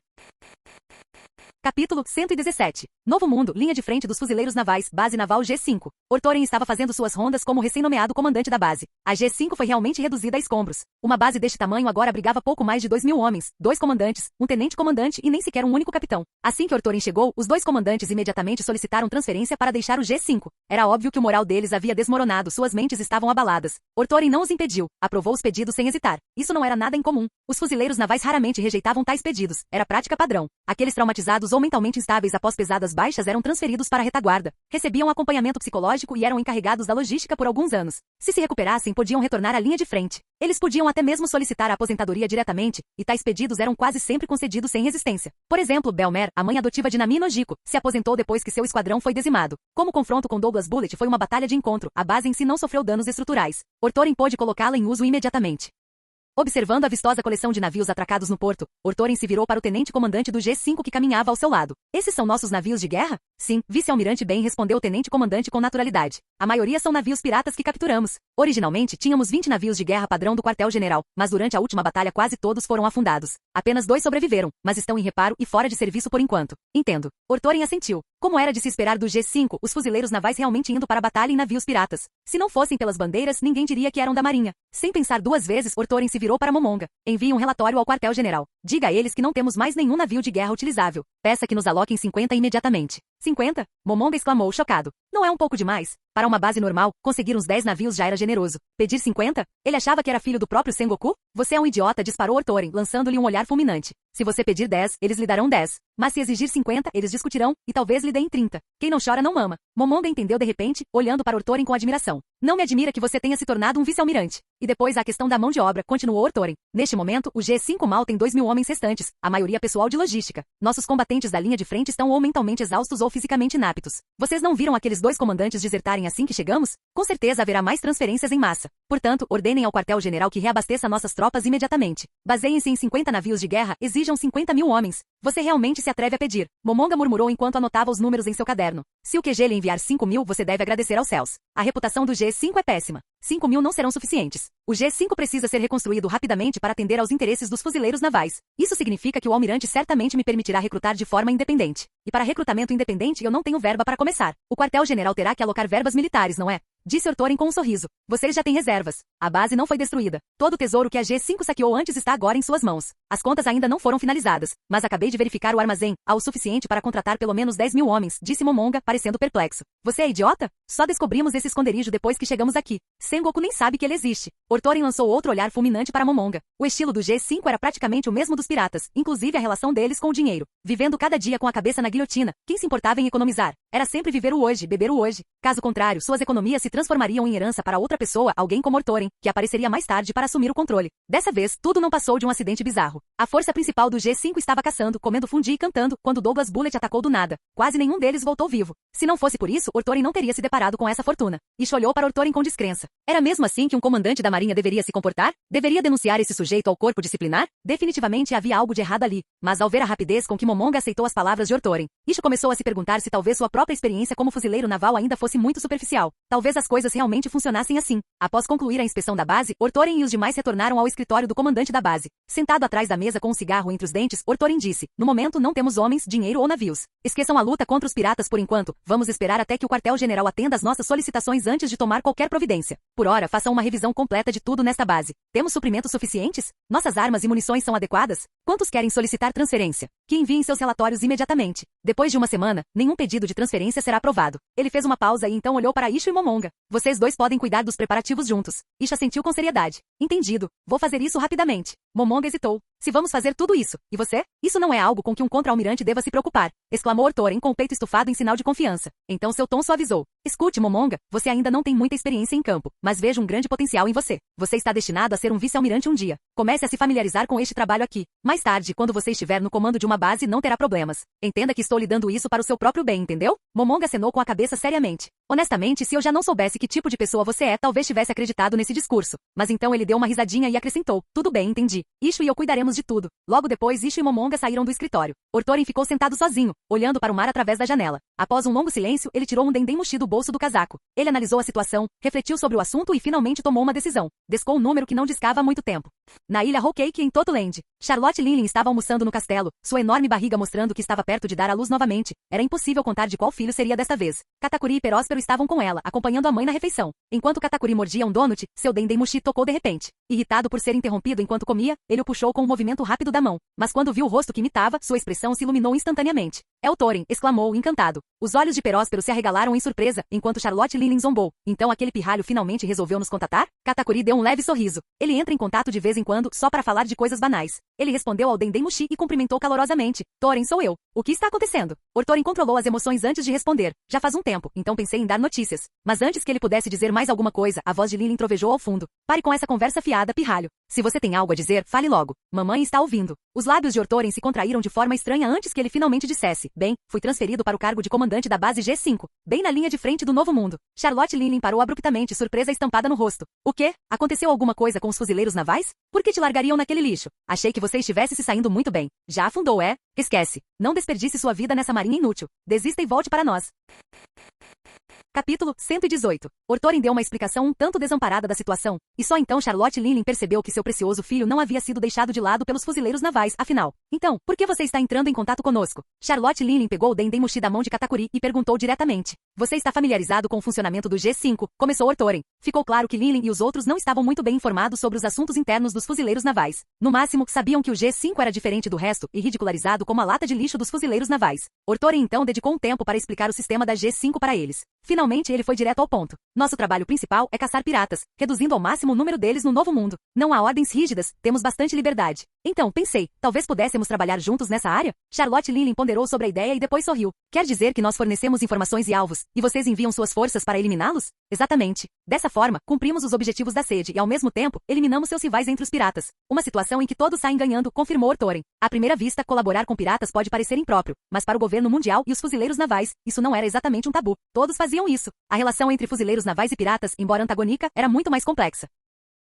Capítulo 117. Novo Mundo, linha de frente dos fuzileiros navais, base naval G5. Ortoren estava fazendo suas rondas como recém-nomeado comandante da base. A G5 foi realmente reduzida a escombros. Uma base deste tamanho agora abrigava pouco mais de 2.000 homens, 2 comandantes, um tenente-comandante e nem sequer um único capitão. Assim que Ortoren chegou, os 2 comandantes imediatamente solicitaram transferência para deixar o G5. Era óbvio que o moral deles havia desmoronado, suas mentes estavam abaladas. Ortoren não os impediu, aprovou os pedidos sem hesitar. Isso não era nada incomum. Os fuzileiros navais raramente rejeitavam tais pedidos, era prática padrão. Aqueles traumatizados exaustos ou mentalmente instáveis após pesadas baixas eram transferidos para a retaguarda, recebiam acompanhamento psicológico e eram encarregados da logística por alguns anos. Se recuperassem, podiam retornar à linha de frente. Eles podiam até mesmo solicitar a aposentadoria diretamente, e tais pedidos eram quase sempre concedidos sem resistência. Por exemplo, Belmer, a mãe adotiva de Nami Nojiko, se aposentou depois que seu esquadrão foi dizimado. Como o confronto com Douglas Bullet foi uma batalha de encontro, a base em si não sofreu danos estruturais. Ortorin pôde colocá-la em uso imediatamente. Observando a vistosa coleção de navios atracados no porto, Ortorin se virou para o tenente-comandante do G5 que caminhava ao seu lado. Esses são nossos navios de guerra? Sim, vice-almirante Ben, respondeu o tenente-comandante com naturalidade. A maioria são navios piratas que capturamos. Originalmente, tínhamos 20 navios de guerra padrão do quartel-general, mas durante a última batalha quase todos foram afundados. Apenas 2 sobreviveram, mas estão em reparo e fora de serviço por enquanto. Entendo. Ortorin assentiu. Como era de se esperar do G5, os fuzileiros navais realmente indo para a batalha em navios piratas. Se não fossem pelas bandeiras, ninguém diria que eram da marinha. Sem pensar 2 vezes, Ortorin se virou para Momonga. Envie um relatório ao quartel-general. Diga a eles que não temos mais nenhum navio de guerra utilizável. Peça que nos aloquem 50 imediatamente. 50? Momonga exclamou chocado. Não é um pouco demais? Para uma base normal, conseguir uns 10 navios já era generoso. Pedir 50? Ele achava que era filho do próprio Sengoku? Você é um idiota, disparou Ortorin, lançando-lhe um olhar fulminante. Se você pedir 10, eles lhe darão 10. Mas se exigir 50, eles discutirão, e talvez lhe deem 30. Quem não chora não mama. Momonga entendeu de repente, olhando para Ortorin com admiração. Não me admira que você tenha se tornado um vice-almirante. E depois a questão da mão de obra, continuou Ortorin. Neste momento, o G5 mal tem 2.000 homens restantes, a maioria pessoal de logística. Nossos combatentes da linha de frente estão ou mentalmente exaustos ou fisicamente inaptos. Vocês não viram aqueles 2 comandantes desertarem assim que chegamos? Com certeza haverá mais transferências em massa. Portanto, ordenem ao quartel-general que reabasteça nossas tropas imediatamente. Baseiem-se em 50 navios de guerra, exijam 50.000 homens. Você realmente se atreve a pedir? Momonga murmurou enquanto anotava os números em seu caderno. Se o QG lhe enviar 5.000, você deve agradecer aos céus. A reputação do G5 é péssima. 5.000 não serão suficientes. O G5 precisa ser reconstruído rapidamente para atender aos interesses dos fuzileiros navais. Isso significa que o almirante certamente me permitirá recrutar de forma independente. E para recrutamento independente eu não tenho verba para começar. O quartel-general terá que alocar verbas militares, não é? Disse Ortorin com um sorriso. Vocês já têm reservas. A base não foi destruída. Todo o tesouro que a G5 saqueou antes está agora em suas mãos. As contas ainda não foram finalizadas, mas acabei de verificar o armazém. Há o suficiente para contratar pelo menos 10.000 homens, disse Momonga, parecendo perplexo. Você é idiota? Só descobrimos esse esconderijo depois que chegamos aqui. Sengoku nem sabe que ele existe. Ortorin lançou outro olhar fulminante para Momonga. O estilo do G5 era praticamente o mesmo dos piratas, inclusive a relação deles com o dinheiro. Vivendo cada dia com a cabeça na guilhotina. Quem se importava em economizar? Era sempre viver o hoje, beber o hoje. Caso contrário, suas economias se transformariam em herança para outra pessoa, alguém como Ortorin, que apareceria mais tarde para assumir o controle. Dessa vez, tudo não passou de um acidente bizarro. A força principal do G5 estava caçando, comendo fundi e cantando, quando Douglas Bullet atacou do nada. Quase nenhum deles voltou vivo. Se não fosse por isso, Ortorin não teria se deparado com essa fortuna. Ish olhou para Ortorin com descrença. Era mesmo assim que um comandante da marinha deveria se comportar? Deveria denunciar esse sujeito ao corpo disciplinar? Definitivamente havia algo de errado ali. Mas ao ver a rapidez com que Momonga aceitou as palavras de Ortorin, Ish começou a se perguntar se talvez sua própria experiência como fuzileiro naval ainda fosse muito superficial. Talvez as coisas realmente funcionassem assim. Após concluir a inspeção da base, Ortorin e os demais retornaram ao escritório do comandante da base. Sentado atrás da mesa com um cigarro entre os dentes, Ortorin disse: no momento não temos homens, dinheiro ou navios. Esqueçam a luta contra os piratas por enquanto. Vamos esperar até que o quartel-general atenda às nossas solicitações antes de tomar qualquer providência. Por ora, façam uma revisão completa de tudo nesta base. Temos suprimentos suficientes? Nossas armas e munições são adequadas? Quantos querem solicitar transferência? Que enviem seus relatórios imediatamente. Depois de uma semana, nenhum pedido de transferência será aprovado. Ele fez uma pausa e então olhou para Isha e Momonga. Vocês dois podem cuidar dos preparativos juntos. Isha sentiu com seriedade. Entendido. Vou fazer isso rapidamente. Momonga hesitou. Se vamos fazer tudo isso, e você? Isso não é algo com que um contra-almirante deva se preocupar, exclamou Ortorin com o peito estufado em sinal de confiança. Então seu tom suavizou. Escute, Momonga, você ainda não tem muita experiência em campo, mas vejo um grande potencial em você. Você está destinado a ser um vice-almirante um dia. Comece a se familiarizar com este trabalho aqui. Mais tarde, quando você estiver no comando de uma base, não terá problemas. Entenda que estou lhe dando isso para o seu próprio bem, entendeu? Momonga acenou com a cabeça seriamente. Honestamente, se eu já não soubesse que tipo de pessoa você é, talvez tivesse acreditado nesse discurso. Mas então ele deu uma risadinha e acrescentou. Tudo bem, entendi. Isho e eu cuidaremos de tudo. Logo depois, Isho e Momonga saíram do escritório. Ortorin ficou sentado sozinho, olhando para o mar através da janela. Após um longo silêncio, ele tirou um dendém mushi do bolso do casaco. Ele analisou a situação, refletiu sobre o assunto e finalmente tomou uma decisão. Descou um número que não discava há muito tempo. Na ilha Whole Cake, em Totoland, Charlotte Linlin estava almoçando no castelo, sua enorme barriga mostrando que estava perto de dar à luz novamente. Era impossível contar de qual filho seria desta vez. Katakuri e Peróspero estavam com ela, acompanhando a mãe na refeição. Enquanto Katakuri mordia um donut, seu dendém mushi tocou de repente. Irritado por ser interrompido enquanto comia, ele o puxou com um movimento rápido da mão. Mas quando viu o rosto que imitava, sua expressão se iluminou instantaneamente. É o Thorin, exclamou, encantado. Os olhos de Peróspero se arregalaram em surpresa, enquanto Charlotte Lilin zombou. Então aquele pirralho finalmente resolveu nos contatar? Katakuri deu um leve sorriso. Ele entra em contato de vez em quando, só para falar de coisas banais. Ele respondeu ao Dendemushi e cumprimentou calorosamente. Thorin, sou eu. O que está acontecendo? Thorin controlou as emoções antes de responder. Já faz um tempo, então pensei em dar notícias. Mas antes que ele pudesse dizer mais alguma coisa, a voz de Lilin trovejou ao fundo. Pare com essa conversa fiada, pirralho. Se você tem algo a dizer, fale logo. Mamãe está ouvindo. Os lábios de Thorin se contraíram de forma estranha antes que ele finalmente dissesse. Bem, fui transferido para o cargo de comandante da base G5, bem na linha de frente do Novo Mundo. Charlotte Lilin parou abruptamente, surpresa estampada no rosto. O quê? Aconteceu alguma coisa com os fuzileiros navais? Por que te largariam naquele lixo? Achei que você estivesse se saindo muito bem. Já afundou, é? Esquece. Não desperdice sua vida nessa marinha inútil. Desista e volte para nós. Capítulo 118. Thorin deu uma explicação um tanto desamparada da situação, e só então Charlotte Lilin percebeu que seu precioso filho não havia sido deixado de lado pelos fuzileiros navais, afinal. Então, por que você está entrando em contato conosco? Charlotte Lilin pegou o Dendemushi da mão de Katakuri e perguntou diretamente. Você está familiarizado com o funcionamento do G5, começou Thorin. Ficou claro que Lilin e os outros não estavam muito bem informados sobre os assuntos internos dos fuzileiros navais. No máximo, sabiam que o G5 era diferente do resto e ridicularizado como a lata de lixo dos fuzileiros navais. Thorin então dedicou um tempo para explicar o sistema da G5 para eles. Finalmente ele foi direto ao ponto. Nosso trabalho principal é caçar piratas, reduzindo ao máximo o número deles no Novo Mundo. Não há ordens rígidas, temos bastante liberdade. Então, pensei, talvez pudéssemos trabalhar juntos nessa área? Charlotte Lilin ponderou sobre a ideia e depois sorriu. Quer dizer que nós fornecemos informações e alvos, e vocês enviam suas forças para eliminá-los? Exatamente. Dessa forma, cumprimos os objetivos da sede e, ao mesmo tempo, eliminamos seus rivais entre os piratas. Uma situação em que todos saem ganhando, confirmou Thorin. À primeira vista, colaborar com piratas pode parecer impróprio, mas para o governo mundial e os fuzileiros navais, isso não era exatamente um tabu. Todos faziam isso. A relação entre fuzileiros navais e piratas, embora antagônica, era muito mais complexa.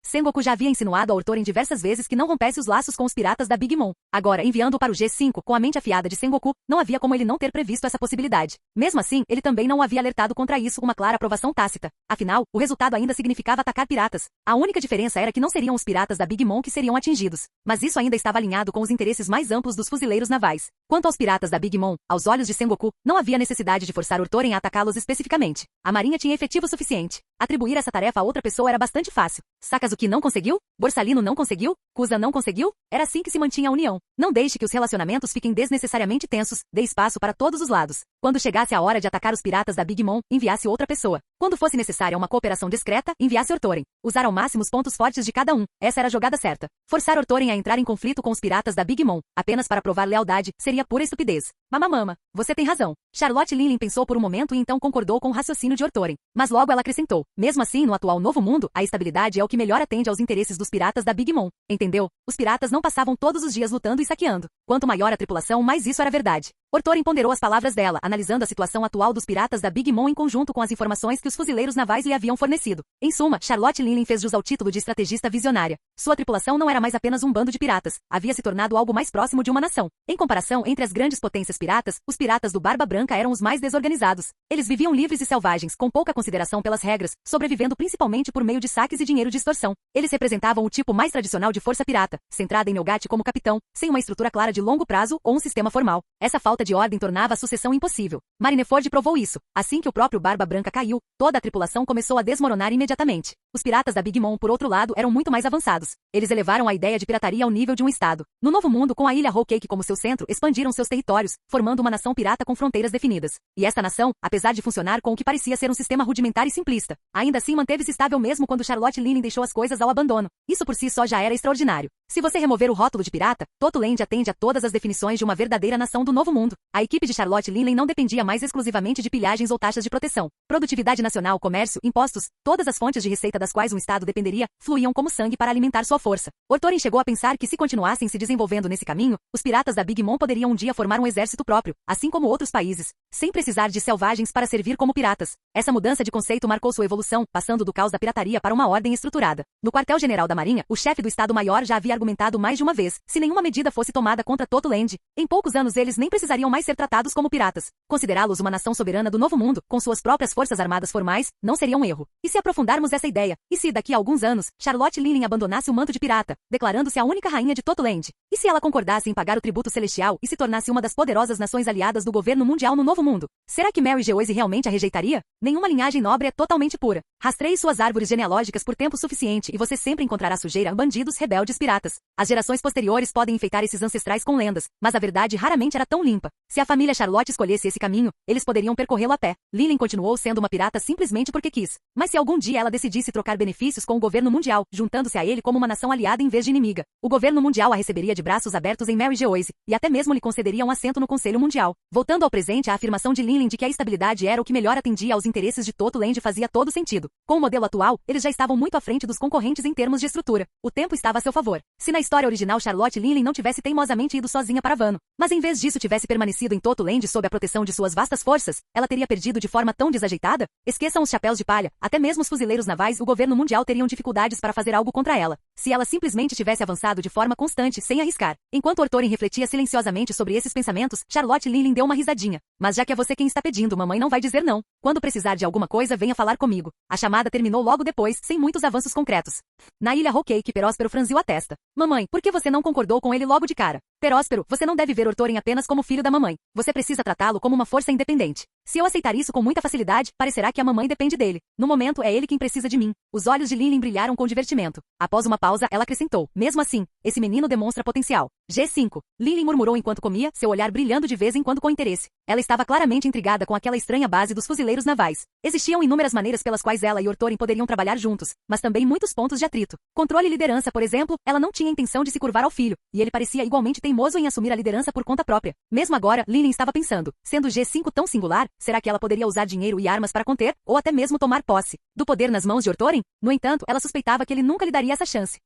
Sengoku já havia insinuado a Thorin diversas vezes que não rompesse os laços com os piratas da Big Mom. Agora, enviando-o para o G5 com a mente afiada de Sengoku, não havia como ele não ter previsto essa possibilidade. Mesmo assim, ele também não o havia alertado contra isso, uma clara aprovação tácita. Afinal, o resultado ainda significava atacar piratas. A única diferença era que não seriam os piratas da Big Mom que seriam atingidos. Mas isso ainda estava alinhado com os interesses mais amplos dos fuzileiros navais. Quanto aos piratas da Big Mom, aos olhos de Sengoku, não havia necessidade de forçar Thorin a atacá-los especificamente. A marinha tinha efetivo suficiente. Atribuir essa tarefa a outra pessoa era bastante fácil. Sakazuki não conseguiu? Borsalino não conseguiu? Kusa não conseguiu? Era assim que se mantinha a união. Não deixe que os relacionamentos fiquem desnecessariamente tensos, dê espaço para todos os lados. Quando chegasse a hora de atacar os piratas da Big Mom, enviasse outra pessoa. Quando fosse necessária uma cooperação discreta, enviasse Thorin. Usar ao máximo os pontos fortes de cada um. Essa era a jogada certa. Forçar Thorin a entrar em conflito com os piratas da Big Mom, apenas para provar lealdade, seria pura estupidez. Mamamama, você tem razão. Charlotte Lilin pensou por um momento e então concordou com o raciocínio de Thorin. Mas logo ela acrescentou. Mesmo assim, no atual Novo Mundo, a estabilidade é o que melhor atende aos interesses dos piratas da Big Mom. Entendeu? Os piratas não passavam todos os dias lutando e saqueando. Quanto maior a tripulação, mais isso era verdade. Thorin ponderou as palavras dela, analisando a situação atual dos piratas da Big Mom em conjunto com as informações que os fuzileiros navais lhe haviam fornecido. Em suma, Charlotte Lilin fez jus ao título de estrategista visionária. Sua tripulação não era mais apenas um bando de piratas, havia se tornado algo mais próximo de uma nação. Em comparação entre as grandes potências piratas, os piratas do Barba Branca eram os mais desorganizados. Eles viviam livres e selvagens, com pouca consideração pelas regras, sobrevivendo principalmente por meio de saques e dinheiro de extorsão. Eles representavam o tipo mais tradicional de força pirata, centrada em Nogate como capitão, sem uma estrutura clara de longo prazo ou um sistema formal. Essa falta de ordem tornava a sucessão impossível. Marineford provou isso. Assim que o próprio Barba Branca caiu, toda a tripulação começou a desmoronar imediatamente. Os piratas da Big Mom, por outro lado, eram muito mais avançados. Eles elevaram a ideia de pirataria ao nível de um estado. No Novo Mundo, com a ilha Whole Cake como seu centro, expandiram seus territórios, formando uma nação pirata com fronteiras definidas. E esta nação, apesar de funcionar com o que parecia ser um sistema rudimentar e simplista, ainda assim manteve-se estável mesmo quando Charlotte Lilin deixou as coisas ao abandono. Isso por si só já era extraordinário. Se você remover o rótulo de pirata, Totuland atende a todas as definições de uma verdadeira nação do Novo Mundo. A equipe de Charlotte Lilin não dependia mais exclusivamente de pilhagens ou taxas de proteção. Produtividade nacional, comércio, impostos, todas as fontes de receita das quais um estado dependeria, fluíam como sangue para alimentar sua força. Thorin chegou a pensar que se continuassem se desenvolvendo nesse caminho, os piratas da Big Mom poderiam um dia formar um exército próprio, assim como outros países, sem precisar de selvagens para servir como piratas. Essa mudança de conceito marcou sua evolução, passando do caos da pirataria para uma ordem estruturada. No quartel-general da Marinha, o chefe do Estado-Maior já havia argumentado mais de uma vez, se nenhuma medida fosse tomada contra Totuland, em poucos anos eles nem precisariam mais ser tratados como piratas. Considerá-los uma nação soberana do Novo Mundo, com suas próprias forças armadas formais, não seria um erro. E se aprofundarmos essa ideia ideia. E se, daqui a alguns anos, Charlotte Lilin abandonasse o manto de pirata, declarando-se a única rainha de Totoland? E se ela concordasse em pagar o tributo celestial e se tornasse uma das poderosas nações aliadas do governo mundial no Novo Mundo? Será que Mary Geoise realmente a rejeitaria? Nenhuma linhagem nobre é totalmente pura. Rastreie suas árvores genealógicas por tempo suficiente e você sempre encontrará sujeira, bandidos, rebeldes, piratas. As gerações posteriores podem enfeitar esses ancestrais com lendas, mas a verdade raramente era tão limpa. Se a família Charlotte escolhesse esse caminho, eles poderiam percorrê-lo a pé. Lilin continuou sendo uma pirata simplesmente porque quis. Mas se algum dia ela decidisse trocar benefícios com o governo mundial, juntando-se a ele como uma nação aliada em vez de inimiga, o governo mundial a receberia de braços abertos em Mary Geoise, e até mesmo lhe concederia um assento no Conselho Mundial. Voltando ao presente, a afirmação de Lilin de que a estabilidade era o que melhor atendia aos interesses de Totoland fazia todo sentido. Com o modelo atual, eles já estavam muito à frente dos concorrentes em termos de estrutura. O tempo estava a seu favor. Se na história original Charlotte Lilin não tivesse teimosamente ido sozinha para Wano, mas em vez disso tivesse permanecido em Totoland sob a proteção de suas vastas forças, ela teria perdido de forma tão desajeitada? Esqueçam os chapéus de palha, até mesmo os fuzileiros navais, o governo mundial teriam dificuldades para fazer algo contra ela. Se ela simplesmente tivesse avançado de forma constante, sem arriscar. Enquanto Ortorin refletia silenciosamente sobre esses pensamentos, Charlotte Lilin deu uma risadinha. Mas já que é você quem está pedindo, mamãe não vai dizer não. Quando precisar de alguma coisa, venha falar comigo. A chamada terminou logo depois, sem muitos avanços concretos. Na ilha Whole-Cake, Peróspero franziu a testa. Mamãe, por que você não concordou com ele logo de cara? Peróspero, você não deve ver Ortorin apenas como filho da mamãe. Você precisa tratá-lo como uma força independente. Se eu aceitar isso com muita facilidade, parecerá que a mamãe depende dele. No momento, é ele quem precisa de mim. Os olhos de Lilin brilharam com divertimento. Após uma pausa, ela acrescentou. Mesmo assim, esse menino demonstra potencial. G5. Lilin murmurou enquanto comia, seu olhar brilhando de vez em quando com interesse. Ela estava claramente intrigada com aquela estranha base dos fuzileiros navais. Existiam inúmeras maneiras pelas quais ela e Ortorin poderiam trabalhar juntos, mas também muitos pontos de atrito. Controle e liderança, por exemplo, ela não tinha intenção de se curvar ao filho, e ele parecia igualmente teimoso em assumir a liderança por conta própria. Mesmo agora, Lilin estava pensando, sendo G5 tão singular, será que ela poderia usar dinheiro e armas para conter, ou até mesmo tomar posse do poder nas mãos de Ortorin? No entanto, ela suspeitava que ele nunca lhe daria essa chance.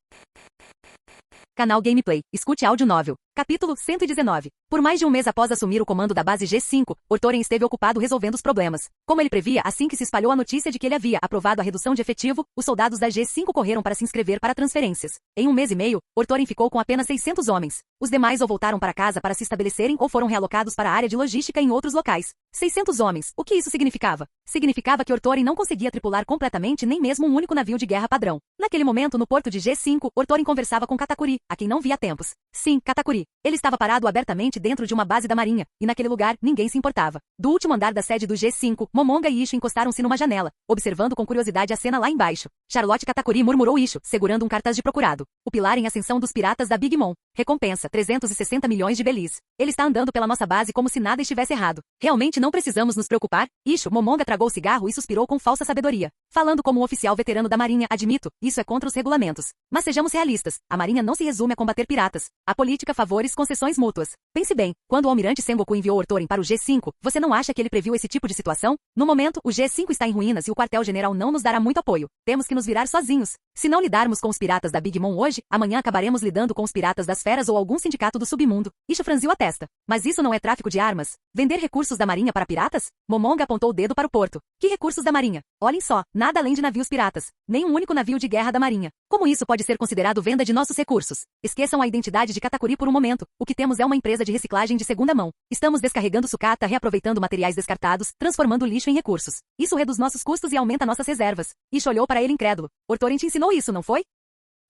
Canal Gameplay. Escute áudio novel. Capítulo 119. Por mais de um mês após assumir o comando da base G5, Ortorin esteve ocupado resolvendo os problemas. Como ele previa, assim que se espalhou a notícia de que ele havia aprovado a redução de efetivo, os soldados da G5 correram para se inscrever para transferências. Em um mês e meio, Ortorin ficou com apenas 600 homens. Os demais ou voltaram para casa para se estabelecerem ou foram realocados para a área de logística em outros locais. 600 homens. O que isso significava? Significava que Ortorin não conseguia tripular completamente nem mesmo um único navio de guerra padrão. Naquele momento, no porto de G5, Ortorin conversava com Katakuri, a quem não via há tempos. Sim, Katakuri. Ele estava parado abertamente dentro de uma base da marinha, e naquele lugar, ninguém se importava. Do último andar da sede do G5, Momonga e Isho encostaram-se numa janela, observando com curiosidade a cena lá embaixo. Charlotte Katakuri murmurou Isho, segurando um cartaz de procurado. O pilar em ascensão dos piratas da Big Mom. Recompensa, 360 milhões de belis. Ele está andando pela nossa base como se nada estivesse errado. Realmente não precisamos nos preocupar? Isho, Momonga tragou o cigarro e suspirou com falsa sabedoria. Falando como um oficial veterano da marinha, admito, isso é contra os regulamentos. Mas sejamos realistas, a marinha não se resume a combater piratas. A política favores concessões mútuas. Pense bem, quando o almirante Sengoku enviou Ortorin para o G5, você não acha que ele previu esse tipo de situação? No momento, o G5 está em ruínas e o quartel-general não nos dará muito apoio. Temos que nos virar sozinhos. Se não lidarmos com os piratas da Big Mom hoje, amanhã acabaremos lidando com os piratas das feras ou algum sindicato do submundo. Isho franziu a testa. Mas isso não é tráfico de armas? Vender recursos da marinha para piratas? Momonga apontou o dedo para o porto. Que recursos da marinha? Olhem só, nada além de navios piratas. Nem um único navio de guerra da marinha. Como isso pode ser considerado venda de nossos recursos? Esqueçam a identidade de Katakuri por um momento. O que temos é uma empresa de reciclagem de segunda mão. Estamos descarregando sucata, reaproveitando materiais descartados, transformando lixo em recursos. Isso reduz nossos custos e aumenta nossas reservas. Isho olhou para ele incrédulo. Ortorin te ensinou isso, não foi?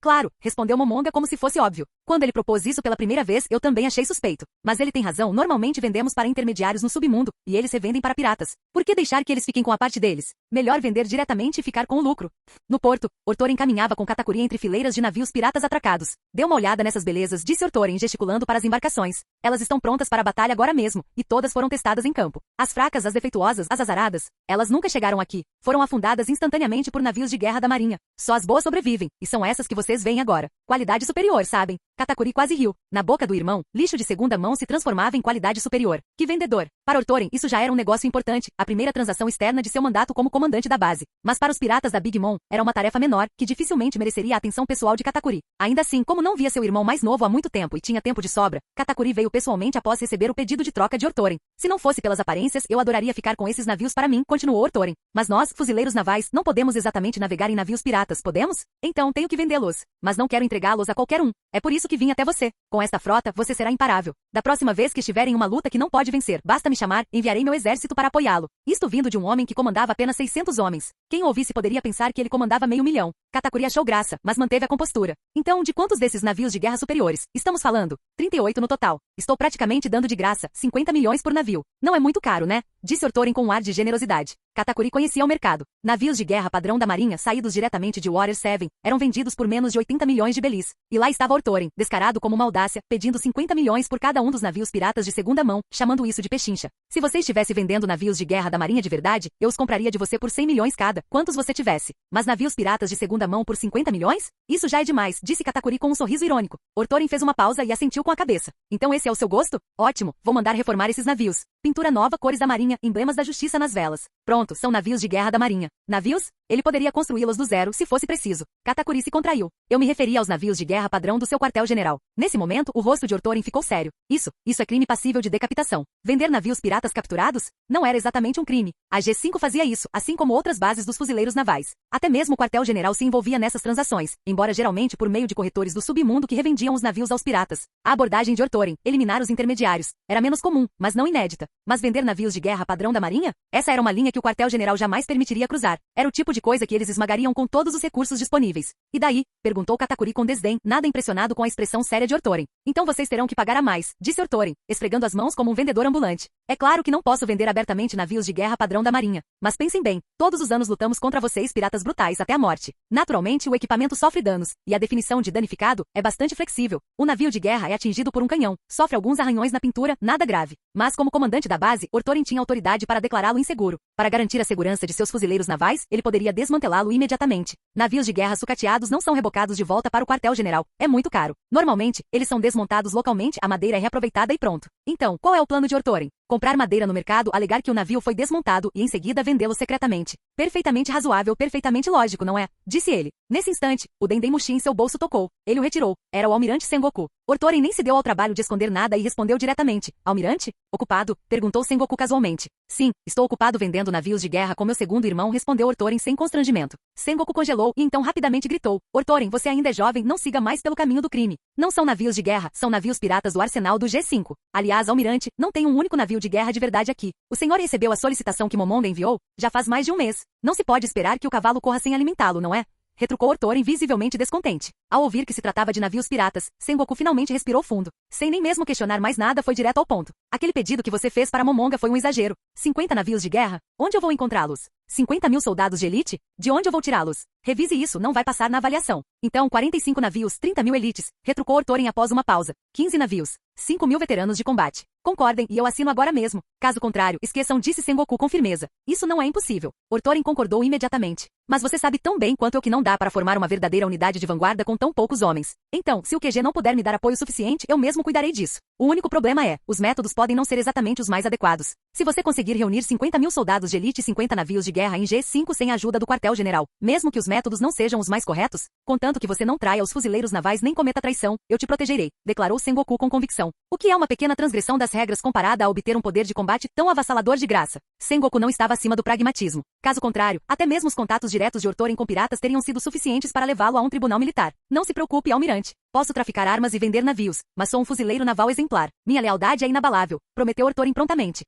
Claro, respondeu Momonga como se fosse óbvio. Quando ele propôs isso pela primeira vez, eu também achei suspeito. Mas ele tem razão, normalmente vendemos para intermediários no submundo, e eles revendem para piratas. Por que deixar que eles fiquem com a parte deles? Melhor vender diretamente e ficar com o lucro. No porto, Ortorin caminhava com Katakuri entre fileiras de navios piratas atracados. Deu uma olhada nessas belezas, disse Ortorin gesticulando para as embarcações. Elas estão prontas para a batalha agora mesmo, e todas foram testadas em campo. As fracas, as defeituosas, as azaradas, elas nunca chegaram aqui. Foram afundadas instantaneamente por navios de guerra da marinha. Só as boas sobrevivem, e são essas que vocês veem agora. Qualidade superior, sabem? Katakuri quase riu. Na boca do irmão, lixo de segunda mão se transformava em qualidade superior. Que vendedor! Para Ortorin, isso já era um negócio importante, a primeira transação externa de seu mandato como comandante da base. Mas para os piratas da Big Mom, era uma tarefa menor, que dificilmente mereceria a atenção pessoal de Katakuri. Ainda assim, como não via seu irmão mais novo há muito tempo e tinha tempo de sobra, Katakuri veio pessoalmente após receber o pedido de troca de Ortorin. Se não fosse pelas aparências, eu adoraria ficar com esses navios para mim, continuou Ortorin. Mas nós, fuzileiros navais, não podemos exatamente navegar em navios piratas, podemos? Então tenho que vendê-los. Mas não quero entregá-los a qualquer um. É por isso isso que vim até você. Com esta frota, você será imparável. Da próxima vez que estiver em uma luta que não pode vencer, basta me chamar, enviarei meu exército para apoiá-lo. Isto vindo de um homem que comandava apenas 600 homens. Quem o ouvisse poderia pensar que ele comandava 500.000. Katakuri achou graça, mas manteve a compostura. Então, de quantos desses navios de guerra superiores estamos falando? 38 no total. Estou praticamente dando de graça 50 milhões por navio. Não é muito caro, né? Disse Ortorin com um ar de generosidade. Katakuri conhecia o mercado. Navios de guerra padrão da marinha saídos diretamente de Water 7 eram vendidos por menos de 80 milhões de belis. E lá estava Ortorin, descarado como uma audácia, pedindo 50 milhões por cada um dos navios piratas de segunda mão, chamando isso de pechincha. Se você estivesse vendendo navios de guerra da marinha de verdade, eu os compraria de você por 100 milhões cada, quantos você tivesse. Mas navios piratas de segunda mão por 50 milhões? Isso já é demais, disse Katakuri com um sorriso irônico. Ortorin fez uma pausa e assentiu com a cabeça. Então esse é o seu gosto? Ótimo, vou mandar reformar esses navios. Pintura nova, cores da marinha, emblemas da justiça nas velas. Pronto, são navios de guerra da marinha. Navios? Ele poderia construí-los do zero, se fosse preciso. Katakuri se contraiu. Eu me referia aos navios de guerra padrão do seu quartel-general. Nesse momento, o rosto de Ortorin ficou sério. Isso é crime passível de decapitação. Vender navios piratas capturados? Não era exatamente um crime. A G5 fazia isso, assim como outras bases dos fuzileiros navais. Até mesmo o quartel-general se envolvia nessas transações, embora geralmente por meio de corretores do submundo que revendiam os navios aos piratas. A abordagem de Ortorin, eliminar os intermediários, era menos comum, mas não inédita. Mas vender navios de guerra padrão da marinha? Essa era uma linha que o quartel-general jamais permitiria cruzar. Era o tipo de coisa que eles esmagariam com todos os recursos disponíveis. E daí? Perguntou Katakuri com desdém, nada impressionado com a expressão séria de Ortorin. Então vocês terão que pagar a mais, disse Ortorin, esfregando as mãos como um vendedor ambulante. É claro que não posso vender abertamente navios de guerra padrão da marinha. Mas pensem bem, todos os anos lutamos contra vocês piratas brutais até a morte. Naturalmente o equipamento sofre danos, e a definição de danificado é bastante flexível. O navio de guerra é atingido por um canhão, sofre alguns arranhões na pintura, nada grave. Mas como comandante da base, Ortorin tinha autoridade para declará-lo inseguro. Para garantir a segurança de seus fuzileiros navais, ele poderia desmantelá-lo imediatamente. Navios de guerra sucateados não são rebocados de volta para o quartel-general. É muito caro. Normalmente, eles são desmontados localmente, a madeira é reaproveitada e pronto. Então, qual é o plano de Ortorin? Comprar madeira no mercado, alegar que o navio foi desmontado e em seguida vendê-lo secretamente. Perfeitamente razoável, perfeitamente lógico, não é? Disse ele. Nesse instante, o Dendemushi em seu bolso tocou. Ele o retirou. Era o almirante Sengoku. Ortorin nem se deu ao trabalho de esconder nada e respondeu diretamente. Almirante? Ocupado? Perguntou Sengoku casualmente. Sim, estou ocupado vendendo navios de guerra com meu segundo irmão, respondeu Ortorin sem constrangimento. Sengoku congelou e então rapidamente gritou. Ortorin, você ainda é jovem, não siga mais pelo caminho do crime. Não são navios de guerra, são navios piratas do arsenal do G5. Aliás, almirante, não tem um único navio de guerra de verdade aqui. O senhor recebeu a solicitação que Momonga enviou? Já faz mais de um mês. Não se pode esperar que o cavalo corra sem alimentá-lo, não é? Retrucou Ortorin visivelmente descontente. Ao ouvir que se tratava de navios piratas, Sengoku finalmente respirou fundo. Sem nem mesmo questionar mais nada, foi direto ao ponto. Aquele pedido que você fez para Momonga foi um exagero. 50 navios de guerra? Onde eu vou encontrá-los? 50.000 soldados de elite? De onde eu vou tirá-los? Revise isso, não vai passar na avaliação. Então, 45 navios, 30.000 elites, retrucou Ortorin após uma pausa. 15 navios, 5.000 veteranos de combate. Concordem, e eu assino agora mesmo. Caso contrário, esqueçam, disse Sengoku com firmeza. Isso não é impossível. Ortorin concordou imediatamente. Mas você sabe tão bem quanto eu que não dá para formar uma verdadeira unidade de vanguarda com tão poucos homens. Então, se o QG não puder me dar apoio suficiente, eu mesmo cuidarei disso. O único problema é, os métodos podem não ser exatamente os mais adequados. Se você conseguir reunir 50.000 soldados de elite e 50 navios de guerra em G5 sem a ajuda do quartel-general, mesmo que os métodos não sejam os mais corretos, contanto que você não traia os fuzileiros navais nem cometa traição, eu te protegerei, declarou Sengoku com convicção. O que é uma pequena transgressão das regras comparada a obter um poder de combate tão avassalador de graça. Sengoku não estava acima do pragmatismo. Caso contrário, até mesmo os contatos diretos de Ortorin com piratas teriam sido suficientes para levá-lo a um tribunal militar. Não se preocupe, almirante. Posso traficar armas e vender navios, mas sou um fuzileiro naval exemplar. Minha lealdade é inabalável, prometeu Ortorin prontamente.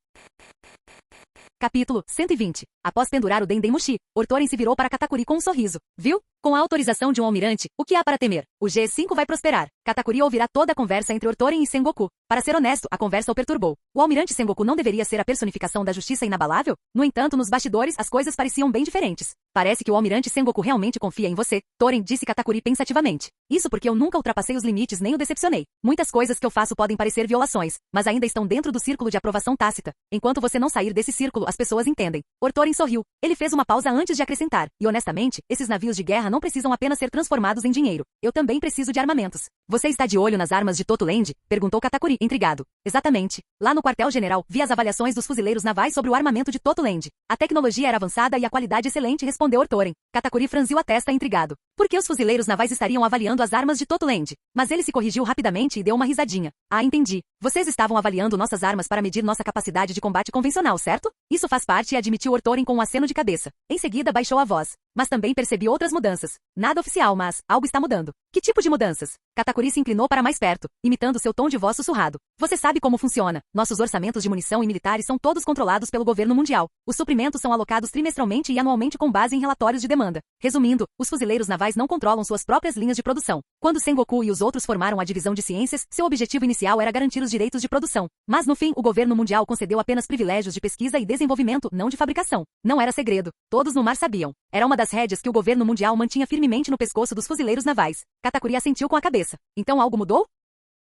Capítulo 120. Após pendurar o Dendemushi, Ortorin se virou para Katakuri com um sorriso. Viu? Com a autorização de um almirante, o que há para temer? O G5 vai prosperar. Katakuri ouvirá toda a conversa entre Ortorin e Sengoku. Para ser honesto, a conversa o perturbou. O almirante Sengoku não deveria ser a personificação da justiça inabalável? No entanto, nos bastidores, as coisas pareciam bem diferentes. Parece que o almirante Sengoku realmente confia em você, Torin, disse Katakuri pensativamente. Isso porque eu nunca ultrapassei os limites nem o decepcionei. Muitas coisas que eu faço podem parecer violações, mas ainda estão dentro do círculo de aprovação tácita. Enquanto você não sair desse círculo, as pessoas entendem. Ortorin sorriu. Ele fez uma pausa antes de acrescentar. E honestamente, esses navios de guerra não precisam apenas ser transformados em dinheiro. Eu também preciso de armamentos. Você está de olho nas armas de Totuland? Perguntou Katakuri, intrigado. Exatamente. Lá no quartel-general, vi as avaliações dos fuzileiros navais sobre o armamento de Totuland. A tecnologia era avançada e a qualidade excelente, respondeu Ortorin. Katakuri franziu a testa intrigado. Porque os fuzileiros navais estariam avaliando as armas de Totoland. Mas ele se corrigiu rapidamente e deu uma risadinha. Ah, entendi. Vocês estavam avaliando nossas armas para medir nossa capacidade de combate convencional, certo? Isso faz parte, admitiu Orthorin com um aceno de cabeça. Em seguida baixou a voz. Mas também percebi outras mudanças. Nada oficial, mas algo está mudando. Que tipo de mudanças? Katakuri se inclinou para mais perto, imitando seu tom de voz sussurrado. Você sabe como funciona. Nossos orçamentos de munição e militares são todos controlados pelo governo mundial. Os suprimentos são alocados trimestralmente e anualmente com base em relatórios de demanda. Resumindo, os fuzileiros navais não controlam suas próprias linhas de produção. Quando Sengoku e os outros formaram a divisão de ciências, seu objetivo inicial era garantir os direitos de produção. Mas no fim, o governo mundial concedeu apenas privilégios de pesquisa e desenvolvimento, não de fabricação. Não era segredo. Todos no mar sabiam. Era uma das rédeas que o governo mundial mantinha firmemente no pescoço dos fuzileiros navais. Katakuri assentiu com a cabeça. Então algo mudou?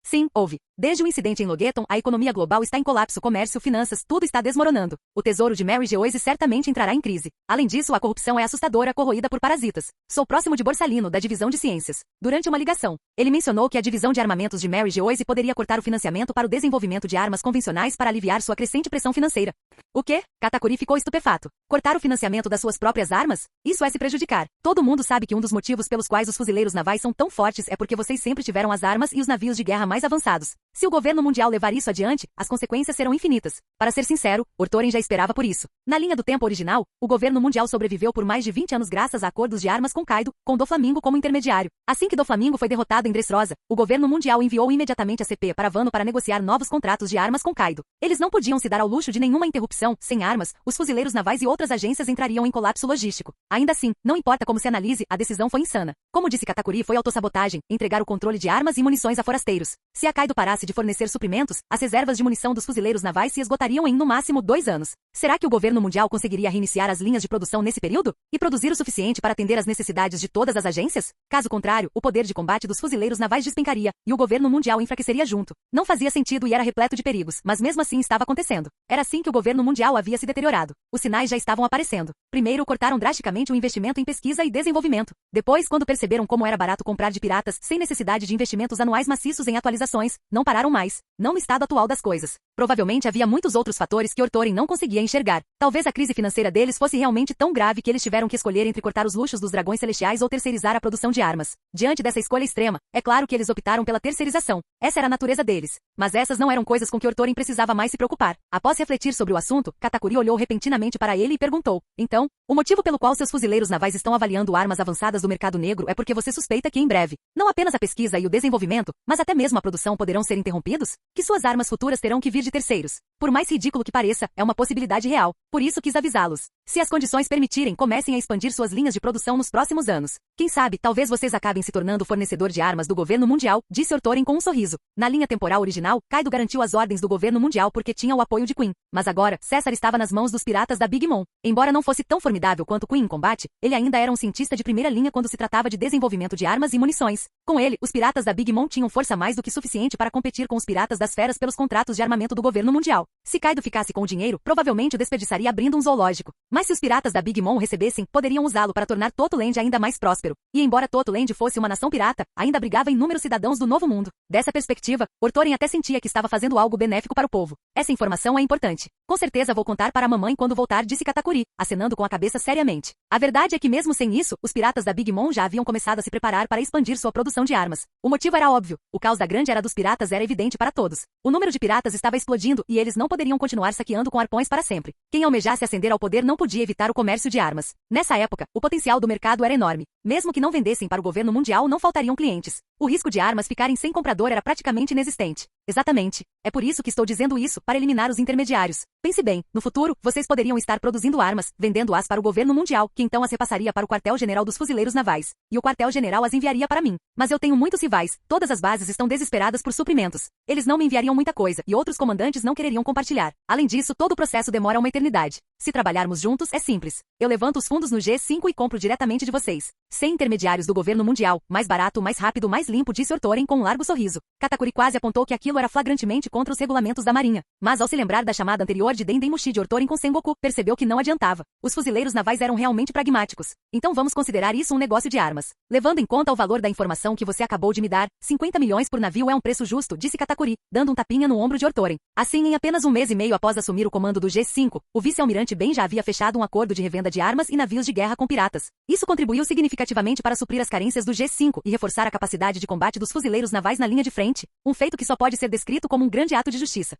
Sim, houve. Desde o incidente em Logeton, a economia global está em colapso, comércio, finanças, tudo está desmoronando. O tesouro de Mary Geoise certamente entrará em crise. Além disso, a corrupção é assustadora, corroída por parasitas. Sou próximo de Borsalino, da divisão de ciências. Durante uma ligação, ele mencionou que a divisão de armamentos de Mary Geoise poderia cortar o financiamento para o desenvolvimento de armas convencionais para aliviar sua crescente pressão financeira. O quê? Katakuri ficou estupefato. Cortar o financiamento das suas próprias armas? Isso é se prejudicar. Todo mundo sabe que um dos motivos pelos quais os fuzileiros navais são tão fortes é porque vocês sempre tiveram as armas e os navios de guerra mais avançados. Se o governo mundial levar isso adiante, as consequências serão infinitas. Para ser sincero, Orthorin já esperava por isso. Na linha do tempo original, o governo mundial sobreviveu por mais de 20 anos graças a acordos de armas com Kaido, com Doflamingo como intermediário. Assim que Doflamingo foi derrotado em Dressrosa, o governo mundial enviou imediatamente a CP para Wano para negociar novos contratos de armas com Kaido. Eles não podiam se dar ao luxo de nenhuma interrupção. Sem armas, os fuzileiros navais e outras agências entrariam em colapso logístico. Ainda assim, não importa como se analise, a decisão foi insana. Como disse Katakuri, foi autossabotagem, entregar o controle de armas e munições a forasteiros. Se a Kaido parasse de fornecer suprimentos, as reservas de munição dos fuzileiros navais se esgotariam em no máximo 2 anos. Será que o governo mundial conseguiria reiniciar as linhas de produção nesse período? E produzir o suficiente para atender às necessidades de todas as agências? Caso contrário, o poder de combate dos fuzileiros navais despencaria, e o governo mundial enfraqueceria junto. Não fazia sentido e era repleto de perigos, mas mesmo assim estava acontecendo. Era assim que o governo mundial havia se deteriorado. Os sinais já estavam aparecendo. Primeiro, cortaram drasticamente o investimento em pesquisa e desenvolvimento. Depois, quando perceberam como era barato comprar de piratas, sem necessidade de investimentos anuais maciços em atualizações, não pararam mais. Não no estado atual das coisas. Provavelmente havia muitos outros fatores que Orthorin não conseguia enxergar. Talvez a crise financeira deles fosse realmente tão grave que eles tiveram que escolher entre cortar os luxos dos dragões celestiais ou terceirizar a produção de armas. Diante dessa escolha extrema, é claro que eles optaram pela terceirização. Essa era a natureza deles. Mas essas não eram coisas com que Orthorin precisava mais se preocupar. Após refletir sobre o assunto, Katakuri olhou repentinamente para ele e perguntou. Então, o motivo pelo qual seus fuzileiros navais estão avaliando armas avançadas do mercado negro é porque você suspeita que em breve, não apenas a pesquisa e o desenvolvimento, mas até mesmo a produção poderão ser interrompidos? Que suas armas futuras terão que vir de terceiros. Por mais ridículo que pareça, é uma possibilidade real. Por isso quis avisá-los. Se as condições permitirem, comecem a expandir suas linhas de produção nos próximos anos. Quem sabe, talvez vocês acabem se tornando fornecedor de armas do governo mundial, disse Orthorin com um sorriso. Na linha temporal original, Kaido garantiu as ordens do governo mundial porque tinha o apoio de Queen. Mas agora, Caesar estava nas mãos dos piratas da Big Mom. Embora não fosse tão formidável quanto Queen em combate, ele ainda era um cientista de primeira linha quando se tratava de desenvolvimento de armas e munições. Com ele, os piratas da Big Mom tinham força mais do que suficiente para competir com os piratas das feras pelos contratos de armamento do governo mundial. Se Kaido ficasse com o dinheiro, provavelmente o desperdiçaria abrindo um zoológico. Mas se os piratas da Big Mom recebessem, poderiam usá-lo para tornar Totoland ainda mais próspero. E embora Totoland fosse uma nação pirata, ainda abrigava inúmeros cidadãos do Novo Mundo. Dessa perspectiva, Orthorin até sentia que estava fazendo algo benéfico para o povo. Essa informação é importante. Com certeza vou contar para a mamãe quando voltar, disse Katakuri, acenando com a cabeça seriamente. A verdade é que mesmo sem isso, os piratas da Big Mom já haviam começado a se preparar para expandir sua produção de armas. O motivo era óbvio. O caos da grande era dos piratas era evidente para todos. O número de piratas estava explodindo e eles não poderiam continuar saqueando com arpões para sempre. Quem almejasse ascender ao poder não podia evitar o comércio de armas. Nessa época, o potencial do mercado era enorme. Mesmo que não vendessem para o governo mundial, não faltariam clientes. O risco de armas ficarem sem comprador era praticamente inexistente. Exatamente. É por isso que estou dizendo isso, para eliminar os intermediários. Pense bem, no futuro, vocês poderiam estar produzindo armas, vendendo-as para o governo mundial, que então as repassaria para o quartel-general dos fuzileiros navais. E o quartel-general as enviaria para mim. Mas eu tenho muitos rivais, todas as bases estão desesperadas por suprimentos. Eles não me enviariam muita coisa, e outros comandantes não quereriam compartilhar. Além disso, todo o processo demora uma eternidade. Se trabalharmos juntos, é simples. Eu levanto os fundos no G5 e compro diretamente de vocês. Sem intermediários do governo mundial, mais barato, mais rápido, mais limpo, disse Orthorin com um largo sorriso. Katakuri quase apontou que aquilo aquilo era flagrantemente contra os regulamentos da Marinha. Mas ao se lembrar da chamada anterior de Dendenmushi de Ortorin com Sengoku, percebeu que não adiantava. Os fuzileiros navais eram realmente pragmáticos. Então vamos considerar isso um negócio de armas. Levando em conta o valor da informação que você acabou de me dar, 50 milhões por navio é um preço justo, disse Katakuri, dando um tapinha no ombro de Ortorin. Assim, em apenas um mês e meio após assumir o comando do G5, o vice-almirante Ben já havia fechado um acordo de revenda de armas e navios de guerra com piratas. Isso contribuiu significativamente para suprir as carências do G5 e reforçar a capacidade de combate dos fuzileiros navais na linha de frente, um feito que só pode ser descrito como um grande ato de justiça.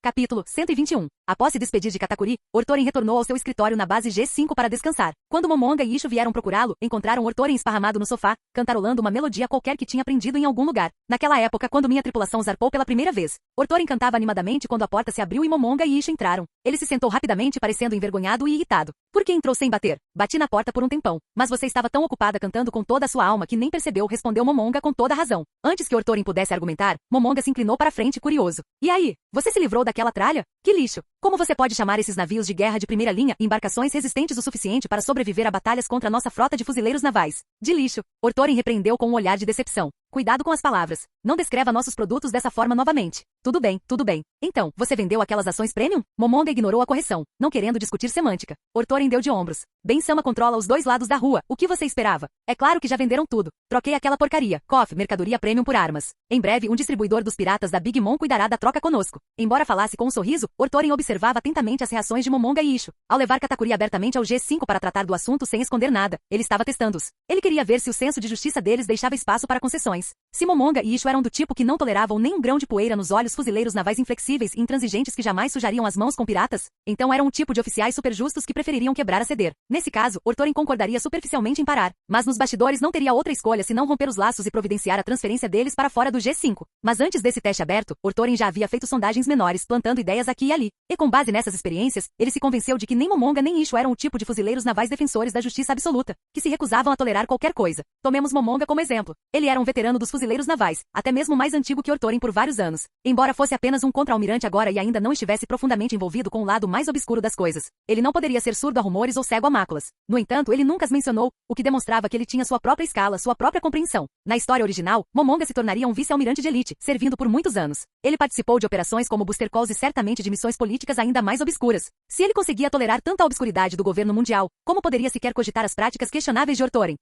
Capítulo 121. Após se despedir de Katakuri, Ortorin retornou ao seu escritório na base G5 para descansar. Quando Momonga e Isho vieram procurá-lo, encontraram Ortorin esparramado no sofá, cantarolando uma melodia qualquer que tinha aprendido em algum lugar. Naquela época, quando minha tripulação zarpou pela primeira vez, Ortorin cantava animadamente quando a porta se abriu e Momonga e Isho entraram. Ele se sentou rapidamente, parecendo envergonhado e irritado. Por que entrou sem bater? Bati na porta por um tempão, mas você estava tão ocupada cantando com toda a sua alma que nem percebeu, respondeu Momonga com toda a razão. Antes que Ortorin pudesse argumentar, Momonga se inclinou para frente curioso. E aí, você se livrou daquela tralha? Que lixo! Como você pode chamar esses navios de guerra de primeira linha embarcações resistentes o suficiente para sobreviver a batalhas contra nossa frota de fuzileiros navais? De lixo! Ortorin repreendeu com um olhar de decepção. Cuidado com as palavras. Não descreva nossos produtos dessa forma novamente. Tudo bem, tudo bem. Então, você vendeu aquelas ações premium? Momonga ignorou a correção, não querendo discutir semântica. Ortorin deu de ombros. Ben-sama controla os dois lados da rua. O que você esperava? É claro que já venderam tudo. Troquei aquela porcaria. KOF, mercadoria premium por armas. Em breve, um distribuidor dos piratas da Big Mom cuidará da troca conosco. Embora falasse com um sorriso, Ortorin observava atentamente as reações de Momonga e Isho. Ao levar Katakuri abertamente ao G5 para tratar do assunto sem esconder nada, ele estava testando-os. Ele queria ver se o senso de justiça deles deixava espaço para concessões. Se Momonga e Isho eram do tipo que não toleravam nem um grão de poeira nos olhos fuzileiros navais inflexíveis e intransigentes que jamais sujariam as mãos com piratas, então eram um tipo de oficiais superjustos que prefeririam quebrar a ceder. Nesse caso, Ortorin concordaria superficialmente em parar, mas nos bastidores não teria outra escolha senão romper os laços e providenciar a transferência deles para fora do G5. Mas antes desse teste aberto, Ortorin já havia feito sondagens menores, plantando ideias aqui e ali. E com base nessas experiências, ele se convenceu de que nem Momonga nem Isho eram o tipo de fuzileiros navais defensores da justiça absoluta, que se recusavam a tolerar qualquer coisa. Tomemos Momonga como exemplo. Ele era um veterano dos fuzileiros navais, até mesmo mais antigo que Ortorin por vários anos. Embora fosse apenas um contra-almirante agora e ainda não estivesse profundamente envolvido com o lado mais obscuro das coisas, ele não poderia ser surdo a rumores ou cego a máculas. No entanto, ele nunca as mencionou, o que demonstrava que ele tinha sua própria escala, sua própria compreensão. Na história original, Momonga se tornaria um vice-almirante de elite, servindo por muitos anos. Ele participou de operações como Booster Calls e certamente de missões políticas ainda mais obscuras. Se ele conseguia tolerar tanta obscuridade do governo mundial, como poderia sequer cogitar as práticas questionáveis de Ortorin?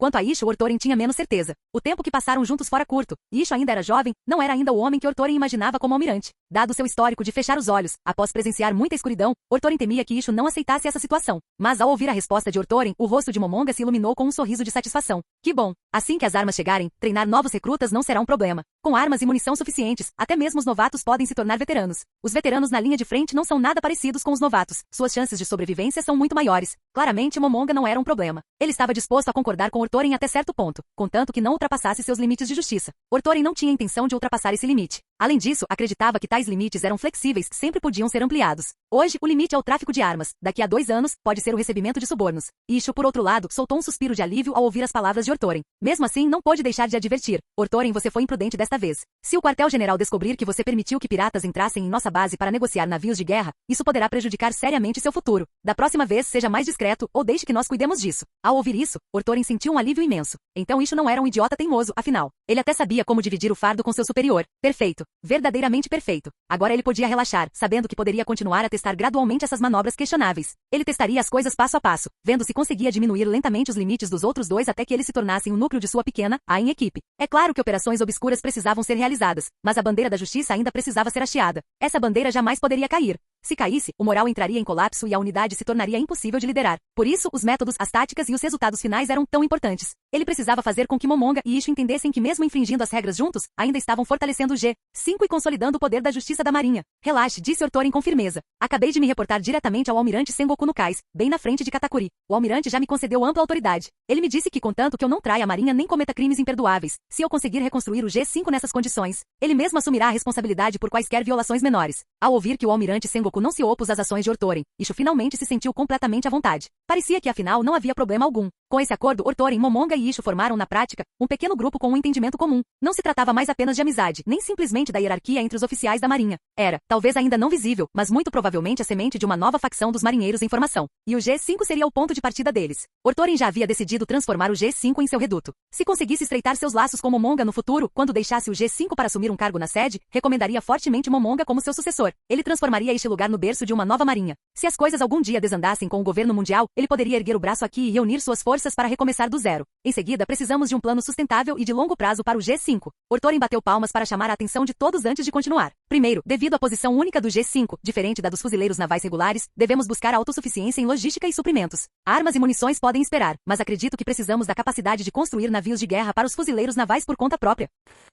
Quanto a Isho, Ortorin tinha menos certeza. O tempo que passaram juntos fora curto. Isho ainda era jovem, não era ainda o homem que Ortorin imaginava como almirante. Dado seu histórico de fechar os olhos, após presenciar muita escuridão, Ortorin temia que Isho não aceitasse essa situação. Mas ao ouvir a resposta de Ortorin, o rosto de Momonga se iluminou com um sorriso de satisfação. Que bom! Assim que as armas chegarem, treinar novos recrutas não será um problema. Com armas e munição suficientes, até mesmo os novatos podem se tornar veteranos. Os veteranos na linha de frente não são nada parecidos com os novatos. Suas chances de sobrevivência são muito maiores. Claramente, Momonga não era um problema. Ele estava disposto a concordar com Ortorin até certo ponto, contanto que não ultrapassasse seus limites de justiça. Ortorin não tinha intenção de ultrapassar esse limite. Além disso, acreditava que tais limites eram flexíveis, sempre podiam ser ampliados. Hoje, o limite é o tráfico de armas. Daqui a 2 anos, pode ser o recebimento de subornos. Isho, por outro lado, soltou um suspiro de alívio ao ouvir as palavras de Ortorin. Mesmo assim, não pôde deixar de advertir. Ortorin, você foi imprudente desta vez. Se o quartel-general descobrir que você permitiu que piratas entrassem em nossa base para negociar navios de guerra, isso poderá prejudicar seriamente seu futuro. Da próxima vez, seja mais discreto ou deixe que nós cuidemos disso. Ao ouvir isso, Ortorin sentiu um alívio imenso. Então Isho não era um idiota teimoso, afinal. Ele até sabia como dividir o fardo com seu superior. Perfeito. Verdadeiramente perfeito. Agora ele podia relaxar, sabendo que poderia continuar a testar gradualmente essas manobras questionáveis. Ele testaria as coisas passo a passo, vendo se conseguia diminuir lentamente os limites dos outros dois até que eles se tornassem o núcleo de sua pequena, em equipe. É claro que operações obscuras precisavam ser realizadas, mas a bandeira da justiça ainda precisava ser hasteada. Essa bandeira jamais poderia cair. Se caísse, o moral entraria em colapso e a unidade se tornaria impossível de liderar. Por isso, os métodos, as táticas e os resultados finais eram tão importantes. Ele precisava fazer com que Momonga e Isho entendessem que mesmo infringindo as regras juntos, ainda estavam fortalecendo o G5 e consolidando o poder da justiça da marinha. Relaxe, disse Ortorin com firmeza. Acabei de me reportar diretamente ao almirante Sengoku no cais, bem na frente de Katakuri. O almirante já me concedeu ampla autoridade. Ele me disse que contanto que eu não traia a marinha nem cometa crimes imperdoáveis, se eu conseguir reconstruir o G5 nessas condições, ele mesmo assumirá a responsabilidade por quaisquer violações menores. Ao ouvir que o almirante Sengoku não se opôs às ações de Ortorin, Isho finalmente se sentiu completamente à vontade. Parecia que afinal não havia problema algum. Com esse acordo, Ortoren, Momonga e Isho formaram na prática um pequeno grupo com um entendimento comum. Não se tratava mais apenas de amizade, nem simplesmente da hierarquia entre os oficiais da marinha. Era, talvez ainda não visível, mas muito provavelmente a semente de uma nova facção dos marinheiros em formação. E o G5 seria o ponto de partida deles. Ortoren já havia decidido transformar o G5 em seu reduto. Se conseguisse estreitar seus laços com Momonga no futuro, quando deixasse o G5 para assumir um cargo na sede, recomendaria fortemente Momonga como seu sucessor. Ele transformaria este lugar no berço de uma nova marinha. Se as coisas algum dia desandassem com o governo mundial, ele poderia erguer o braço aqui e reunir suas forças para recomeçar do zero. Em seguida, precisamos de um plano sustentável e de longo prazo para o G5. Ortoren bateu palmas para chamar a atenção de todos antes de continuar. Primeiro, devido à posição única do G5, diferente da dos fuzileiros navais regulares, devemos buscar a autossuficiência em logística e suprimentos. Armas e munições podem esperar, mas acredito que precisamos da capacidade de construir navios de guerra para os fuzileiros navais por conta própria.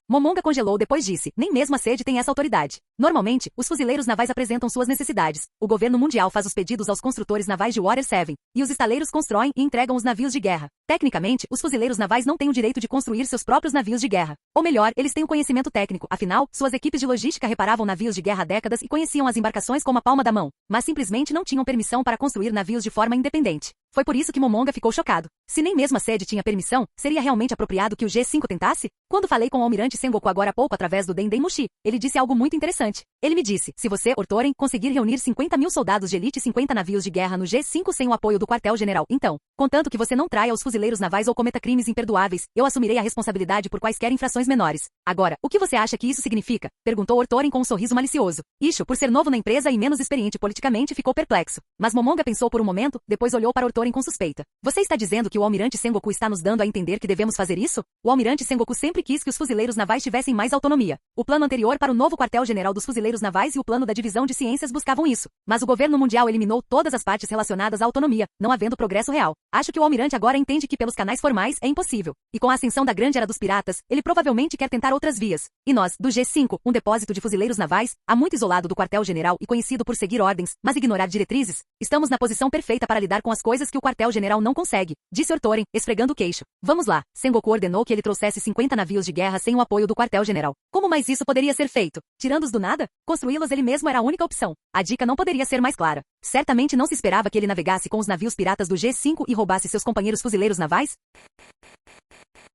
Momonga congelou depois disse, nem mesmo a sede tem essa autoridade. Normalmente, os fuzileiros navais apresentam suas necessidades. O governo mundial faz os pedidos aos construtores navais de Water 7, e os estaleiros constroem e entregam os navios de guerra. Tecnicamente, os fuzileiros navais não têm o direito de construir seus próprios navios de guerra. Ou melhor, eles têm o conhecimento técnico, afinal, suas equipes de logística reparavam navios de guerra há décadas e conheciam as embarcações como a palma da mão, mas simplesmente não tinham permissão para construir navios de forma independente. Foi por isso que Momonga ficou chocado. Se nem mesmo a sede tinha permissão, seria realmente apropriado que o G5 tentasse? Quando falei com o almirante Sengoku agora há pouco através do Denden Mushi, ele disse algo muito interessante. Ele me disse, se você, Ortoren, conseguir reunir 50.000 soldados de elite e 50 navios de guerra no G5 sem o apoio do quartel-general, então, contanto que você não traia os fuzileiros navais ou cometa crimes imperdoáveis, eu assumirei a responsabilidade por quaisquer infrações menores. Agora, o que você acha que isso significa? Perguntou Ortoren com um sorriso malicioso. Isho, por ser novo na empresa e menos experiente politicamente, ficou perplexo. Mas Momonga pensou por um momento, depois olhou para Ortoren com suspeita. Você está dizendo que o almirante Sengoku está nos dando a entender que devemos fazer isso? O almirante Sengoku sempre quis que os fuzileiros navais tivessem mais autonomia. O plano anterior para o novo quartel-general dos fuzileiros navais e o plano da divisão de ciências buscavam isso. Mas o governo mundial eliminou todas as partes relacionadas à autonomia, não havendo progresso real. Acho que o almirante agora entende que pelos canais formais é impossível. E com a ascensão da grande era dos piratas, ele provavelmente quer tentar outras vias. E nós, do G5, um depósito de fuzileiros navais, há muito isolado do quartel-general e conhecido por seguir ordens, mas ignorar diretrizes, estamos na posição perfeita para lidar com as coisas que o quartel-general não consegue, disse Ortoren, esfregando o queixo. Vamos lá, Sengoku ordenou que ele trouxesse 50 navios de guerra sem o apoio do quartel-general. Como mais isso poderia ser feito? Tirando-os do nada? Construí-los ele mesmo era a única opção. A dica não poderia ser mais clara. Certamente não se esperava que ele navegasse com os navios piratas do G5 e roubasse seus companheiros fuzileiros navais?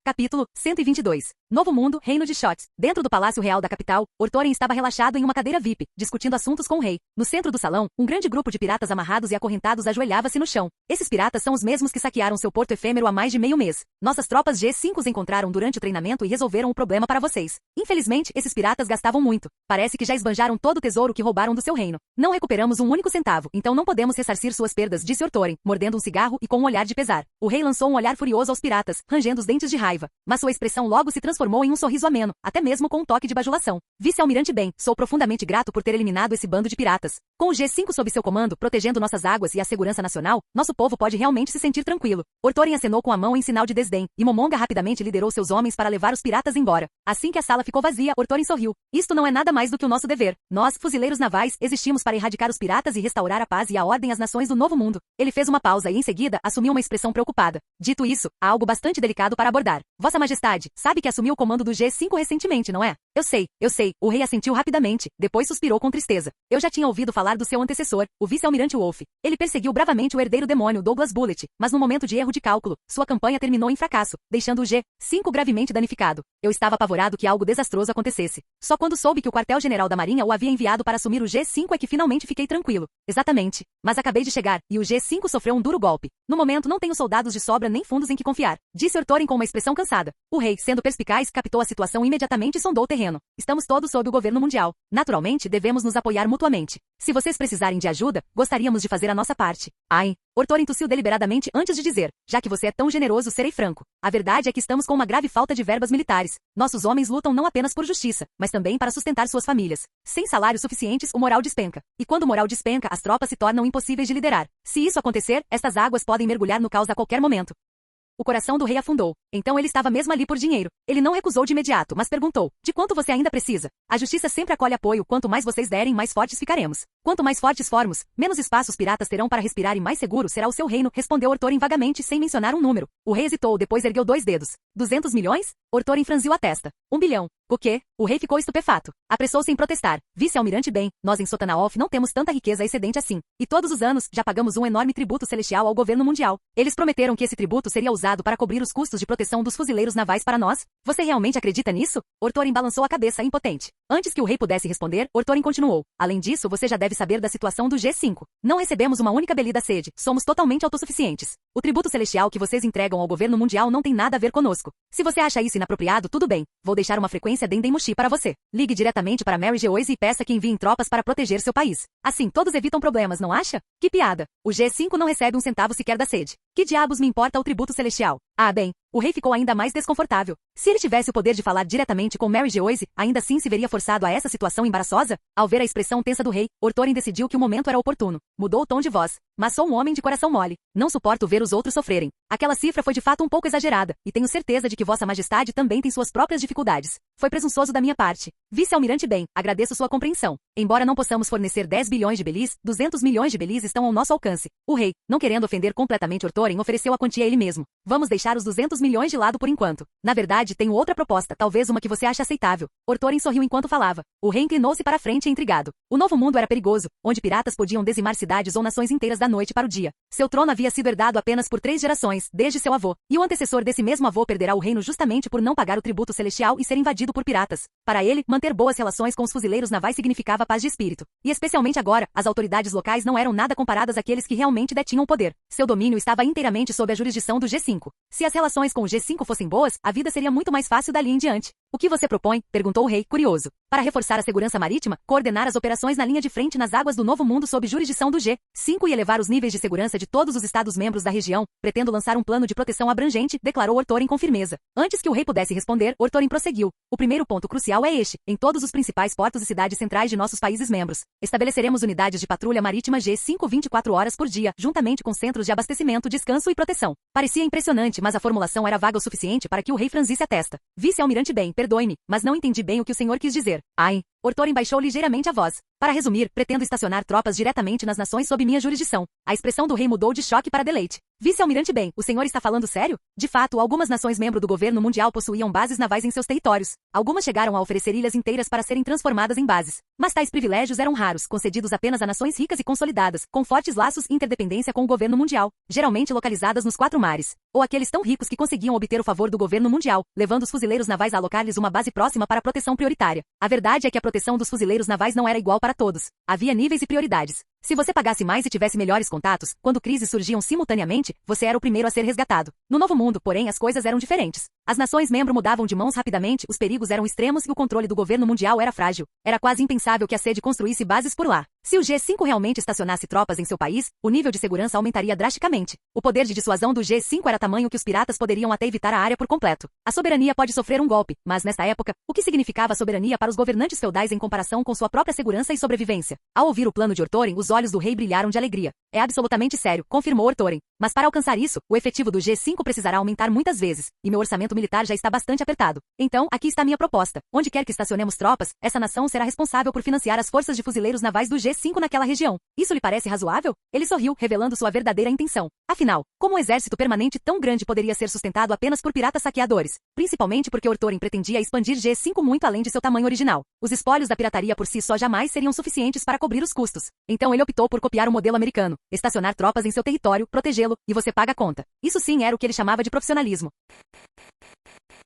Capítulo 122. Novo Mundo, Reino de Shots. Dentro do Palácio Real da capital, Ortoren estava relaxado em uma cadeira VIP, discutindo assuntos com o rei. No centro do salão, um grande grupo de piratas amarrados e acorrentados ajoelhava-se no chão. Esses piratas são os mesmos que saquearam seu porto efêmero há mais de meio mês. Nossas tropas G5 os encontraram durante o treinamento e resolveram o problema para vocês. Infelizmente, esses piratas gastavam muito. Parece que já esbanjaram todo o tesouro que roubaram do seu reino. Não recuperamos um único centavo, então não podemos ressarcir suas perdas, disse Ortoren, mordendo um cigarro e com um olhar de pesar. O rei lançou um olhar furioso aos piratas, rangendo os dentes de raiva. Mas sua expressão logo se transformou em um sorriso ameno, até mesmo com um toque de bajulação. Vice-almirante Ben, sou profundamente grato por ter eliminado esse bando de piratas. Com o G5 sob seu comando, protegendo nossas águas e a segurança nacional, nosso povo pode realmente se sentir tranquilo. Ortoren acenou com a mão em sinal de desdém, e Momonga rapidamente liderou seus homens para levar os piratas embora. Assim que a sala ficou vazia, Ortoren sorriu. Isto não é nada mais do que o nosso dever. Nós, fuzileiros navais, existimos para erradicar os piratas e restaurar a paz e a ordem às nações do Novo Mundo. Ele fez uma pausa e em seguida assumiu uma expressão preocupada. Dito isso, há algo bastante delicado para abordar. Vossa Majestade, sabe que assumiu o comando do G5 recentemente, não é? Eu sei, o rei assentiu rapidamente, depois suspirou com tristeza. Eu já tinha ouvido falar do seu antecessor, o vice-almirante Wolf. Ele perseguiu bravamente o herdeiro demônio Douglas Bullet, mas no momento de erro de cálculo, sua campanha terminou em fracasso, deixando o G5 gravemente danificado. Eu estava apavorado que algo desastroso acontecesse. Só quando soube que o quartel-general da Marinha o havia enviado para assumir o G5 é que finalmente fiquei tranquilo. Exatamente. Mas acabei de chegar, e o G5 sofreu um duro golpe. No momento não tenho soldados de sobra nem fundos em que confiar, disse Ortoren com uma expressão cansada. O rei, sendo perspicaz, captou a situação imediatamente e sondou o terreno. Estamos todos sob o governo mundial. Naturalmente, devemos nos apoiar mutuamente. Se vocês precisarem de ajuda, gostaríamos de fazer a nossa parte. Ai, Ortoren tossiu deliberadamente antes de dizer, já que você é tão generoso, serei franco. A verdade é que estamos com uma grave falta de verbas militares. Nossos homens lutam não apenas por justiça, mas também para sustentar suas famílias. Sem salários suficientes, o moral despenca. E quando o moral despenca, as tropas se tornam impossíveis de liderar. Se isso acontecer, estas águas podem mergulhar no caos a qualquer momento. O coração do rei afundou. Então ele estava mesmo ali por dinheiro. Ele não recusou de imediato, mas perguntou, de quanto você ainda precisa? A justiça sempre acolhe apoio, quanto mais vocês derem, mais fortes ficaremos. Quanto mais fortes formos, menos espaço os piratas terão para respirar e mais seguro será o seu reino, respondeu Orthorin vagamente sem mencionar um número. O rei hesitou, depois ergueu 2 dedos. 200 milhões? Orthorin franziu a testa. 1 bilhão. O quê? O rei ficou estupefato. Apressou-se em protestar. Vice-almirante bem, nós em Sotanaoth não temos tanta riqueza excedente assim. E todos os anos, já pagamos um enorme tributo celestial ao governo mundial. Eles prometeram que esse tributo seria usado para cobrir os custos de proteção dos fuzileiros navais para nós? Você realmente acredita nisso? Orthorin balançou a cabeça impotente. Antes que o rei pudesse responder, Orthorin continuou. Além disso, você já deve saber da situação do G5. Não recebemos uma única belida sede. Somos totalmente autossuficientes. O tributo celestial que vocês entregam ao governo mundial não tem nada a ver conosco. Se você acha isso inapropriado, tudo bem. Vou deixar uma frequência Dendemushi para você. Ligue diretamente para Mary Geoise e peça que enviem tropas para proteger seu país. Assim, todos evitam problemas, não acha? Que piada. O G5 não recebe um centavo sequer da sede. Que diabos me importa o tributo celestial? Ah, bem, o rei ficou ainda mais desconfortável. Se ele tivesse o poder de falar diretamente com Mary Geoise, ainda assim se veria forçado a essa situação embaraçosa? Ao ver a expressão tensa do rei, Orthorin decidiu que o momento era oportuno. Mudou o tom de voz. Mas sou um homem de coração mole. Não suporto ver os outros sofrerem. Aquela cifra foi de fato um pouco exagerada, e tenho certeza de que Vossa Majestade também tem suas próprias dificuldades. Foi presunçoso da minha parte. Vice-almirante bem, agradeço sua compreensão. Embora não possamos fornecer 10 bilhões de belis, 200 milhões de belis estão ao nosso alcance. O rei, não querendo ofender completamente Orthorin, ofereceu a quantia a ele mesmo. Vamos deixar os 200 milhões de lado por enquanto. Na verdade, tenho outra proposta, talvez uma que você ache aceitável. Orthorin sorriu enquanto falava. O rei inclinou-se para a frente intrigado. O novo mundo era perigoso, onde piratas podiam dizimar cidades ou nações inteiras da noite para o dia. Seu trono havia sido herdado apenas por 3 gerações, desde seu avô, e o antecessor desse mesmo avô perderá o reino justamente por não pagar o tributo celestial e ser invadido por piratas. Para ele, manter boas relações com os fuzileiros navais significava paz de espírito. E especialmente agora, as autoridades locais não eram nada comparadas àqueles que realmente detinham o poder. Seu domínio estava inteiramente sob a jurisdição do G5. Se as relações com o G5 fossem boas, a vida seria muito mais fácil dali em diante. O que você propõe? Perguntou o rei, curioso. Para reforçar a segurança marítima, coordenar as operações na linha de frente nas águas do Novo Mundo sob jurisdição do G5 e elevar os níveis de segurança de todos os estados-membros da região, pretendo lançar um plano de proteção abrangente, declarou Orthorin com firmeza. Antes que o rei pudesse responder, Orthorin prosseguiu. O primeiro ponto crucial é este. Em todos os principais portos e cidades centrais de nossos países membros, estabeleceremos unidades de patrulha marítima G5 24 horas por dia, juntamente com centros de abastecimento, descanso e proteção. Parecia impressionante, mas a formulação era vaga o suficiente para que o rei franzisse a testa. Vice-almirante bem, perdoe-me, mas não entendi bem o que o senhor quis dizer. Ai. Orthorin baixou ligeiramente a voz. Para resumir, pretendo estacionar tropas diretamente nas nações sob minha jurisdição. A expressão do rei mudou de choque para deleite. Vice-almirante bem, o senhor está falando sério? De fato, algumas nações membro do governo mundial possuíam bases navais em seus territórios. Algumas chegaram a oferecer ilhas inteiras para serem transformadas em bases. Mas tais privilégios eram raros, concedidos apenas a nações ricas e consolidadas, com fortes laços e interdependência com o governo mundial, geralmente localizadas nos 4 mares. Ou aqueles tão ricos que conseguiam obter o favor do governo mundial, levando os fuzileiros navais a alocar-lhes uma base próxima para proteção prioritária. A verdade é que a proteção dos fuzileiros navais não era igual para todos. Havia níveis e prioridades. Se você pagasse mais e tivesse melhores contatos, quando crises surgiam simultaneamente, você era o primeiro a ser resgatado. No Novo Mundo, porém, as coisas eram diferentes. As nações-membro mudavam de mãos rapidamente, os perigos eram extremos e o controle do governo mundial era frágil. Era quase impensável que a sede construísse bases por lá. Se o G5 realmente estacionasse tropas em seu país, o nível de segurança aumentaria drasticamente. O poder de dissuasão do G5 era tamanho que os piratas poderiam até evitar a área por completo. A soberania pode sofrer um golpe, mas nesta época, o que significava a soberania para os governantes feudais em comparação com sua própria segurança e sobrevivência? Ao ouvir o plano de Orthorin, os olhos do rei brilharam de alegria. É absolutamente sério, confirmou Orthorin. Mas para alcançar isso, o efetivo do G5 precisará aumentar muitas vezes, e meu orçamento militar já está bastante apertado. Então, aqui está minha proposta. Onde quer que estacionemos tropas, essa nação será responsável por financiar as forças de fuzileiros navais do G5 naquela região. Isso lhe parece razoável? Ele sorriu, revelando sua verdadeira intenção. Afinal, como um exército permanente tão grande poderia ser sustentado apenas por piratas saqueadores? Principalmente porque Orthorin pretendia expandir G5 muito além de seu tamanho original. Os espólios da pirataria por si só jamais seriam suficientes para cobrir os custos. Então ele optou por copiar o modelo americano, estacionar tropas em seu território, protegê-lo, e você paga a conta. Isso sim era o que ele chamava de profissionalismo.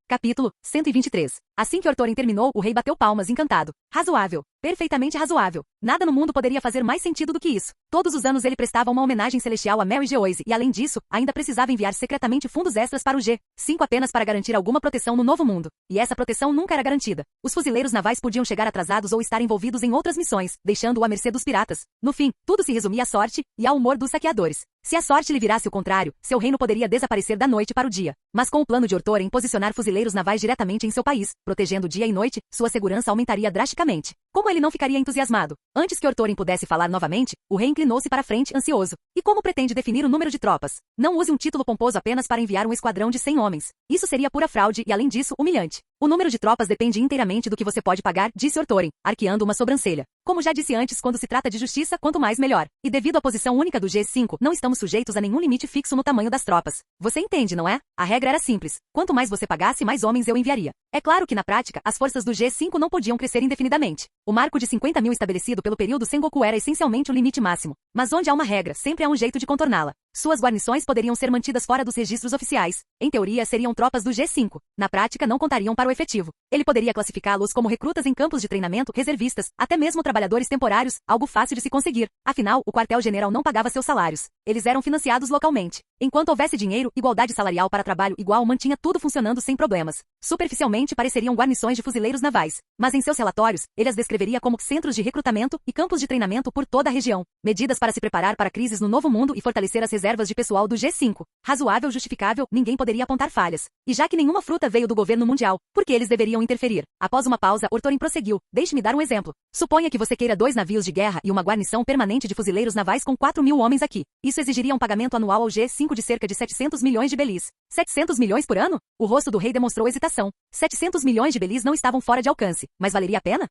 Capítulo 123. Assim que Orthorin terminou, o rei bateu palmas encantado. Razoável. Perfeitamente razoável. Nada no mundo poderia fazer mais sentido do que isso. Todos os anos ele prestava uma homenagem celestial a Mary Geoise e, além disso, ainda precisava enviar secretamente fundos extras para o G5 apenas para garantir alguma proteção no Novo Mundo. E essa proteção nunca era garantida. Os fuzileiros navais podiam chegar atrasados ou estar envolvidos em outras missões, deixando-o à mercê dos piratas. No fim, tudo se resumia à sorte e ao humor dos saqueadores. Se a sorte lhe virasse o contrário, seu reino poderia desaparecer da noite para o dia. Mas com o plano de Orthorin posicionar fuzileiros navais diretamente em seu país, protegendo dia e noite, sua segurança aumentaria drasticamente. Como ele não ficaria entusiasmado? Antes que Ortorin pudesse falar novamente, o rei inclinou-se para frente, ansioso. E como pretende definir o número de tropas? Não use um título pomposo apenas para enviar um esquadrão de 100 homens. Isso seria pura fraude e, além disso, humilhante. O número de tropas depende inteiramente do que você pode pagar, disse Ortorin, arqueando uma sobrancelha. Como já disse antes, quando se trata de justiça, quanto mais melhor. E devido à posição única do G5, não estamos sujeitos a nenhum limite fixo no tamanho das tropas. Você entende, não é? A regra era simples. Quanto mais você pagasse, mais homens eu enviaria. É claro que, na prática, as forças do G5 não podiam crescer indefinidamente. O marco de 50 mil estabelecido pelo período Sengoku era essencialmente o limite máximo. Mas onde há uma regra, sempre há um jeito de contorná-la. Suas guarnições poderiam ser mantidas fora dos registros oficiais. Em teoria, seriam tropas do G5. Na prática, não contariam para o efetivo. Ele poderia classificá-los como recrutas em campos de treinamento, reservistas, até mesmo trabalhadores temporários, algo fácil de se conseguir. Afinal, o quartel-general não pagava seus salários. Eles eram financiados localmente. Enquanto houvesse dinheiro, igualdade salarial para trabalho igual mantinha tudo funcionando sem problemas. Superficialmente pareceriam guarnições de fuzileiros navais, mas em seus relatórios, ele as descreveria como centros de recrutamento e campos de treinamento por toda a região. Medidas para se preparar para crises no Novo Mundo e fortalecer as reservas de pessoal do G5. Razoável, justificável, ninguém poderia apontar falhas. E já que nenhuma fruta veio do governo mundial, por que eles deveriam interferir? Após uma pausa, Ortorin prosseguiu. Deixe-me dar um exemplo. Suponha que você queira 2 navios de guerra e uma guarnição permanente de fuzileiros navais com 4 mil homens aqui. Isso exigiria um pagamento anual ao G5 de cerca de 700 milhões de belis. 700 milhões por ano? O rosto do rei demonstrou hesitação. 700 milhões de belis não estavam fora de alcance, mas valeria a pena?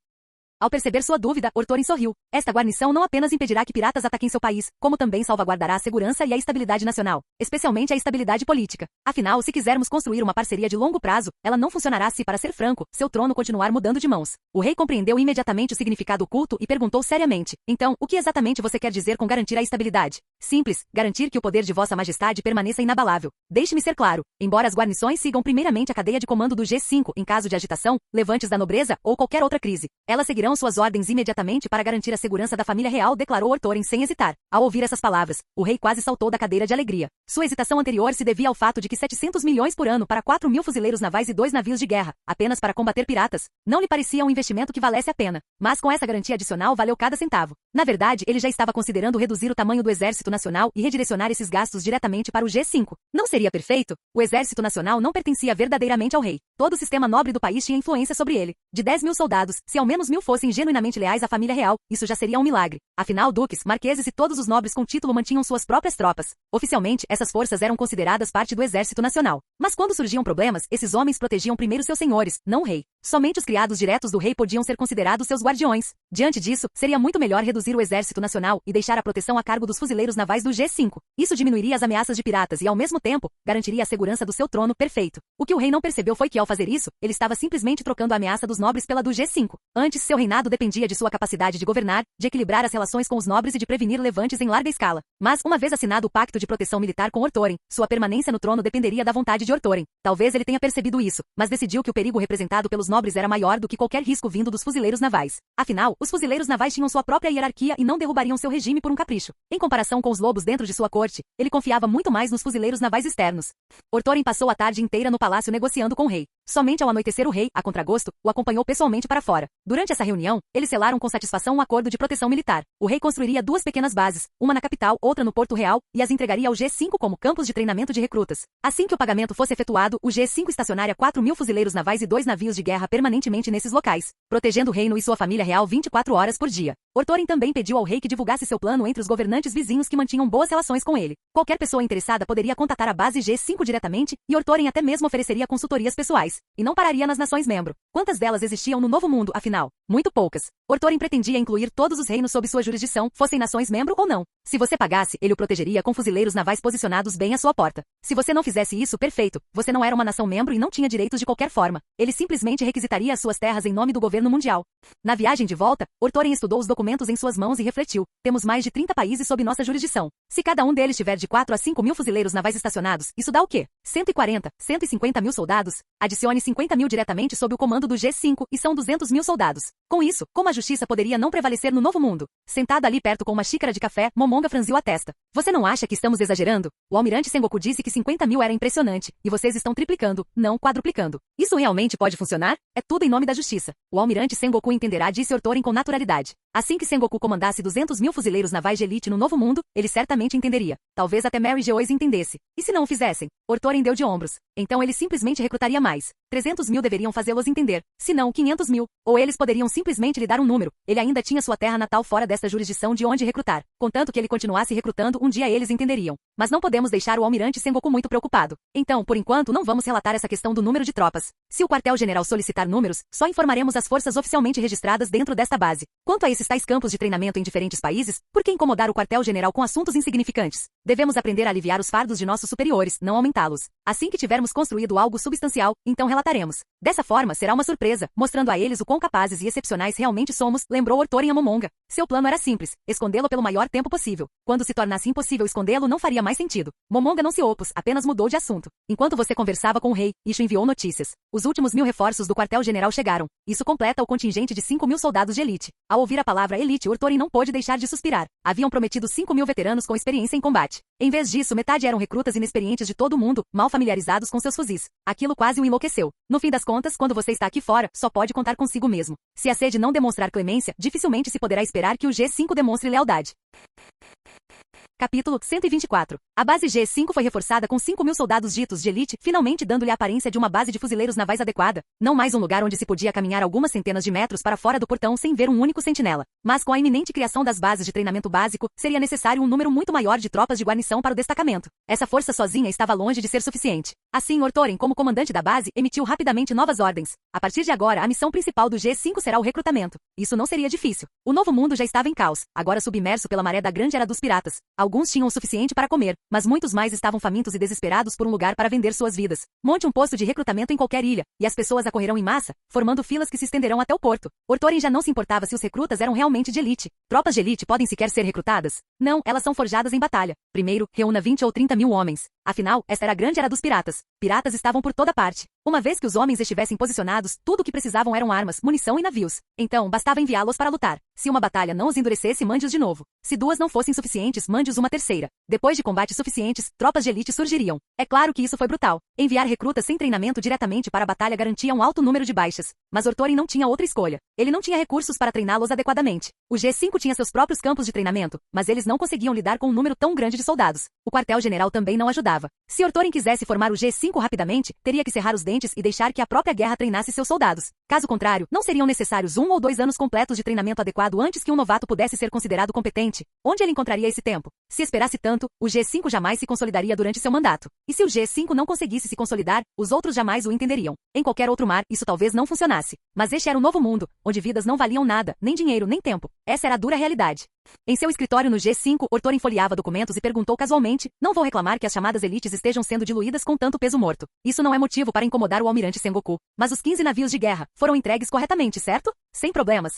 Ao perceber sua dúvida, Ortorin sorriu. Esta guarnição não apenas impedirá que piratas ataquem seu país, como também salvaguardará a segurança e a estabilidade nacional, especialmente a estabilidade política. Afinal, se quisermos construir uma parceria de longo prazo, ela não funcionará se, para ser franco, seu trono continuar mudando de mãos. O rei compreendeu imediatamente o significado oculto e perguntou seriamente. Então, o que exatamente você quer dizer com garantir a estabilidade? Simples, garantir que o poder de Vossa Majestade permaneça inabalável. Deixe-me ser claro, embora as guarnições sigam primeiramente a cadeia de comando do G5 em caso de agitação, levantes da nobreza ou qualquer outra crise, elas seguirão suas ordens imediatamente para garantir a segurança da família real, declarou Ortorin sem hesitar. Ao ouvir essas palavras, o rei quase saltou da cadeira de alegria. Sua hesitação anterior se devia ao fato de que 700 milhões por ano para 4 mil fuzileiros navais e 2 navios de guerra, apenas para combater piratas, não lhe parecia um investimento que valesse a pena. Mas com essa garantia adicional valeu cada centavo. Na verdade, ele já estava considerando reduzir o tamanho do Exército Nacional e redirecionar esses gastos diretamente para o G5. Não seria perfeito? O Exército Nacional não pertencia verdadeiramente ao rei. Todo o sistema nobre do país tinha influência sobre ele. De 10 mil soldados, se ao menos 1000 fossem genuinamente leais à família real, isso já seria um milagre. Afinal, duques, marqueses e todos os nobres com título mantinham suas próprias tropas. Oficialmente, essas forças eram consideradas parte do Exército Nacional. Mas quando surgiam problemas, esses homens protegiam primeiro seus senhores, não o rei. Somente os criados diretos do rei podiam ser considerados seus guardiões. Diante disso, seria muito melhor reduzir o Exército Nacional e deixar a proteção a cargo dos fuzileiros navais do G5. Isso diminuiria as ameaças de piratas e, ao mesmo tempo, garantiria a segurança do seu trono perfeito. O que o rei não percebeu foi que, ao fazer isso, ele estava simplesmente trocando a ameaça dos nobres pela do G5. Antes, seu reinado dependia de sua capacidade de governar, de equilibrar as relações com os nobres e de prevenir levantes em larga escala. Mas, uma vez assinado o pacto de proteção militar com Ortorin, sua permanência no trono dependeria da vontade de Ortorin. Talvez ele tenha percebido isso, mas decidiu que o perigo representado pelos nobres era maior do que qualquer risco vindo dos fuzileiros navais. Afinal, os fuzileiros navais tinham sua própria hierarquia e não derrubariam seu regime por um capricho. Em comparação com os lobos dentro de sua corte, ele confiava muito mais nos fuzileiros navais externos. Ortorin passou a tarde inteira no palácio negociando com o rei. Somente ao anoitecer o rei, a contragosto, o acompanhou pessoalmente para fora. Durante essa reunião, eles selaram com satisfação um acordo de proteção militar. O rei construiria 2 pequenas bases, uma na capital, outra no Porto Real, e as entregaria ao G5 como campos de treinamento de recrutas. Assim que o pagamento fosse efetuado, o G5 estacionaria 4 mil fuzileiros navais e 2 navios de guerra permanentemente nesses locais, protegendo o reino e sua família real 24 horas por dia. Ortorin também pediu ao rei que divulgasse seu plano entre os governantes vizinhos que mantinham boas relações com ele. Qualquer pessoa interessada poderia contatar a base G5 diretamente, e Ortorin até mesmo ofereceria consultorias pessoais. E não pararia nas nações-membro. Quantas delas existiam no Novo Mundo, afinal? Muito poucas. Ortorin pretendia incluir todos os reinos sob sua jurisdição, fossem nações-membro ou não. Se você pagasse, ele o protegeria com fuzileiros navais posicionados bem à sua porta. Se você não fizesse isso, perfeito. Você não era uma nação-membro e não tinha direitos de qualquer forma. Ele simplesmente requisitaria as suas terras em nome do governo mundial. Na viagem de volta, Ortorin estudou os documentos em suas mãos e refletiu. Temos mais de 30 países sob nossa jurisdição. Se cada um deles tiver de 4 a 5 mil fuzileiros navais estacionados, isso dá o quê? 140, 150 mil soldados? Adicione 50 mil diretamente sob o comando do G5 e são 200 mil soldados. Com isso, como a justiça poderia não prevalecer no Novo Mundo? Sentado ali perto com uma xícara de café, Momonga franziu a testa. Você não acha que estamos exagerando? O almirante Sengoku disse que 50 mil era impressionante, e vocês estão triplicando, não quadruplicando. Isso realmente pode funcionar? É tudo em nome da justiça. O almirante Sengoku entenderá, disse Ortorin com naturalidade. Assim que Sengoku comandasse 200.000 fuzileiros navais de elite no Novo Mundo, ele certamente entenderia. Talvez até Mary Geoise entendesse. E se não o fizessem? Ortoren deu de ombros. Então ele simplesmente recrutaria mais. 300.000 deveriam fazê-los entender. Se não, 500.000. Ou eles poderiam simplesmente lhe dar um número. Ele ainda tinha sua terra natal fora desta jurisdição de onde recrutar. Contanto que ele continuasse recrutando, um dia eles entenderiam. Mas não podemos deixar o almirante Sengoku muito preocupado. Então, por enquanto, não vamos relatar essa questão do número de tropas. Se o quartel-general solicitar números, só informaremos as forças oficialmente registradas dentro desta base. Quanto a esses tais campos de treinamento em diferentes países, por que incomodar o quartel-general com assuntos insignificantes? Devemos aprender a aliviar os fardos de nossos superiores, não aumentá-los. Assim que tivermos construído algo substancial, então relataremos. Dessa forma, será uma surpresa, mostrando a eles o quão capazes e excepcionais realmente somos, lembrou Ortoren a Momonga. Seu plano era simples, escondê-lo pelo maior tempo possível. Quando se tornasse impossível escondê-lo, não faria mais sentido. Momonga não se opôs, apenas mudou de assunto. Enquanto você conversava com o rei, Ishu enviou notícias. Os últimos 1000 reforços do quartel-general chegaram. Isso completa o contingente de 5.000 soldados de elite. Ao ouvir a palavra elite, Ortoren não pôde deixar de suspirar. Haviam prometido 5.000 veteranos com experiência em combate. Em vez disso, metade eram recrutas inexperientes de todo o mundo, mal familiarizados com seus fuzis. Aquilo quase o enlouqueceu. No fim das contas, quando você está aqui fora, só pode contar consigo mesmo. Se a sede não demonstrar clemência, dificilmente se poderá esperar que o G5 demonstre lealdade. Capítulo 124. A base G5 foi reforçada com 5.000 soldados ditos de elite, finalmente dando-lhe a aparência de uma base de fuzileiros navais adequada, não mais um lugar onde se podia caminhar algumas centenas de metros para fora do portão sem ver um único sentinela. Mas com a iminente criação das bases de treinamento básico, seria necessário um número muito maior de tropas de guarnição para o destacamento. Essa força sozinha estava longe de ser suficiente. Assim, Ortoren, como comandante da base, emitiu rapidamente novas ordens. A partir de agora, a missão principal do G5 será o recrutamento. Isso não seria difícil. O Novo Mundo já estava em caos, agora submerso pela maré da Grande Era dos Piratas. Alguns tinham o suficiente para comer, mas muitos mais estavam famintos e desesperados por um lugar para vender suas vidas. Monte um posto de recrutamento em qualquer ilha, e as pessoas acorrerão em massa, formando filas que se estenderão até o porto. Ortoren já não se importava se os recrutas eram realmente de elite. Tropas de elite podem sequer ser recrutadas? Não, elas são forjadas em batalha. Primeiro, reúna 20 ou 30.000 homens. Afinal, esta era a Grande Era dos Piratas. Piratas estavam por toda parte. Uma vez que os homens estivessem posicionados, tudo o que precisavam eram armas, munição e navios. Então, bastava enviá-los para lutar. Se uma batalha não os endurecesse, mande-os de novo. Se duas não fossem suficientes, mande-os uma terceira. Depois de combates suficientes, tropas de elite surgiriam. É claro que isso foi brutal. Enviar recrutas sem treinamento diretamente para a batalha garantia um alto número de baixas. Mas Ortoren não tinha outra escolha. Ele não tinha recursos para treiná-los adequadamente. O G5 tinha seus próprios campos de treinamento, mas eles não conseguiam lidar com um número tão grande de soldados. O quartel-general também não ajudava. Se Ortoren quisesse formar o G5 rapidamente, teria que cerrar os dentes e deixar que a própria guerra treinasse seus soldados. Caso contrário, não seriam necessários 1 ou 2 anos completos de treinamento adequado antes que um novato pudesse ser considerado competente. Onde ele encontraria esse tempo? Se esperasse tanto, o G5 jamais se consolidaria durante seu mandato. E se o G5 não conseguisse se consolidar, os outros jamais o entenderiam. Em qualquer outro mar, isso talvez não funcionasse. Mas este era um novo mundo, onde vidas não valiam nada, nem dinheiro, nem tempo. Essa era a dura realidade. Em seu escritório no G5, Ortoren folheava documentos e perguntou casualmente: não vou reclamar que as chamadas elites estejam sendo diluídas com tanto peso morto. Isso não é motivo para incomodar o almirante Sengoku. Mas os 15 navios de guerra foram entregues corretamente, certo? Sem problemas.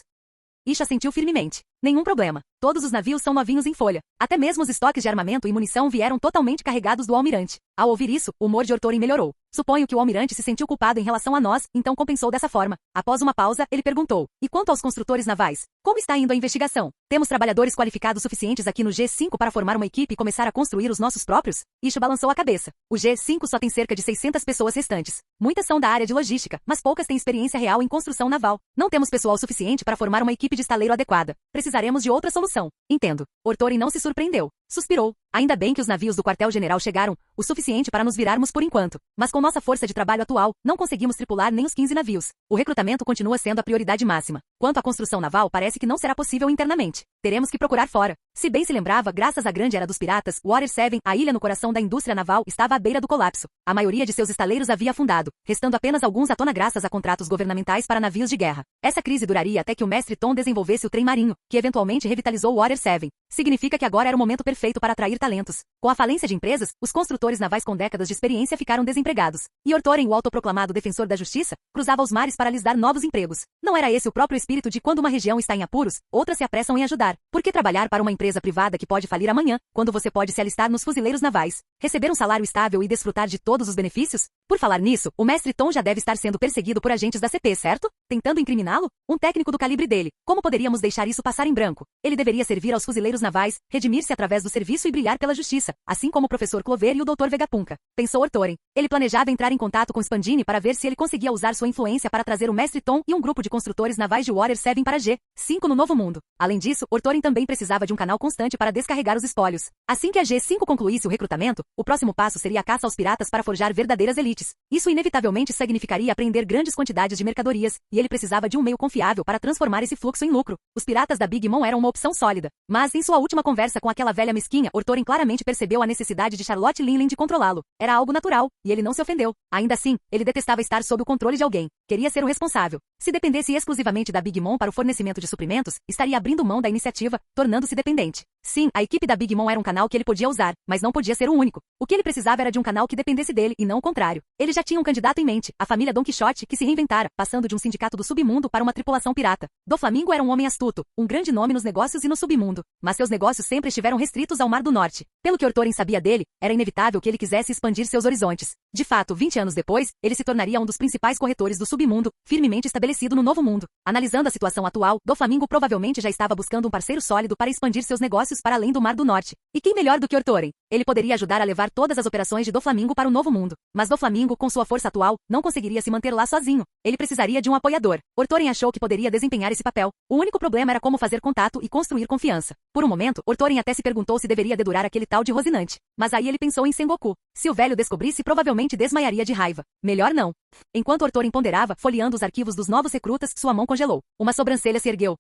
Isha assentiu firmemente. Nenhum problema. Todos os navios são novinhos em folha. Até mesmo os estoques de armamento e munição vieram totalmente carregados do almirante. Ao ouvir isso, o humor de Ortoren melhorou. Suponho que o almirante se sentiu culpado em relação a nós, então compensou dessa forma. Após uma pausa, ele perguntou: e quanto aos construtores navais? Como está indo a investigação? Temos trabalhadores qualificados suficientes aqui no G5 para formar uma equipe e começar a construir os nossos próprios? Isha balançou a cabeça. O G5 só tem cerca de 600 pessoas restantes. Muitas são da área de logística, mas poucas têm experiência real em construção naval. Não temos pessoal suficiente para formar uma equipe de estaleiro adequada. Precisaremos de outra solução. Entendo. Ortoren não se surpreendeu. Suspirou. Ainda bem que os navios do quartel-general chegaram, o suficiente para nos virarmos por enquanto. Mas com nossa força de trabalho atual, não conseguimos tripular nem os 15 navios. O recrutamento continua sendo a prioridade máxima. Quanto à construção naval, parece que não será possível internamente. Teremos que procurar fora. Se bem se lembrava, graças à Grande Era dos Piratas, Water 7, a ilha no coração da indústria naval, estava à beira do colapso. A maioria de seus estaleiros havia afundado, restando apenas alguns à tona graças a contratos governamentais para navios de guerra. Essa crise duraria até que o mestre Tom desenvolvesse o trem marinho, que eventualmente revitalizou Water 7. Significa que agora era o momento perfeito para atrair talentos. Com a falência de empresas, os construtores navais com décadas de experiência ficaram desempregados. E Ortoren, o autoproclamado defensor da justiça, cruzava os mares para lhes dar novos empregos. Não era esse o próprio espírito de quando uma região está em apuros, outras se apressam em ajudar? Por que trabalhar para uma empresa privada que pode falir amanhã, quando você pode se alistar nos fuzileiros navais, receber um salário estável e desfrutar de todos os benefícios? Por falar nisso, o Mestre Tom já deve estar sendo perseguido por agentes da CP, certo? Tentando incriminá-lo? Um técnico do calibre dele. Como poderíamos deixar isso passar em branco? Ele deveria servir aos fuzileiros navais, redimir-se através do serviço e brilhar pela justiça, assim como o professor Clover e o Dr. Vegapunk. Pensou Ortoren. Ele planejava entrar em contato com Spandini para ver se ele conseguia usar sua influência para trazer o Mestre Tom e um grupo de construtores navais de Water 7 para G5 no Novo Mundo. Além disso, Ortoren também precisava de um canal constante para descarregar os espólios. Assim que a G5 concluísse o recrutamento, o próximo passo seria a caça aos piratas para forjar verdadeiras elites. Isso inevitavelmente significaria apreender grandes quantidades de mercadorias, e ele precisava de um meio confiável para transformar esse fluxo em lucro. Os piratas da Big Mom eram uma opção sólida. Mas, em sua última conversa com aquela velha mesquinha, Ortoren claramente percebeu a necessidade de Charlotte Linlin de controlá-lo. Era algo natural, e ele não se ofendeu. Ainda assim, ele detestava estar sob o controle de alguém. Queria ser o responsável. Se dependesse exclusivamente da Big Mom para o fornecimento de suprimentos, estaria abrindo mão da iniciativa, tornando-se dependente. Sim, a equipe da Big Mom era um canal que ele podia usar, mas não podia ser o único. O que ele precisava era de um canal que dependesse dele, e não o contrário. Ele já tinha um candidato em mente, a família Don Quixote, que se reinventara, passando de um sindicato do submundo para uma tripulação pirata. Doflamingo era um homem astuto, um grande nome nos negócios e no submundo, mas seus negócios sempre estiveram restritos ao Mar do Norte. Pelo que Ortoren sabia dele, era inevitável que ele quisesse expandir seus horizontes. De fato, 20 anos depois, ele se tornaria um dos principais corretores do submundo, firmemente estabelecido no Novo Mundo. Analisando a situação atual, Doflamingo provavelmente já estava buscando um parceiro sólido para expandir seus negócios para além do Mar do Norte. E quem melhor do que Ortoren? Ele poderia ajudar a levar todas as operações de Doflamingo para o Novo Mundo. Mas Doflamingo, com sua força atual, não conseguiria se manter lá sozinho. Ele precisaria de um apoiador. Ortoren achou que poderia desempenhar esse papel. O único problema era como fazer contato e construir confiança. Por um momento, Ortoren até se perguntou se deveria dedurar aquele tal de Rosinante. Mas aí ele pensou em Sengoku. Se o velho descobrisse, provavelmente desmaiaria de raiva. Melhor não. Enquanto Ortoren ponderava, folheando os arquivos dos novos recrutas, sua mão congelou. Uma sobrancelha se ergueu.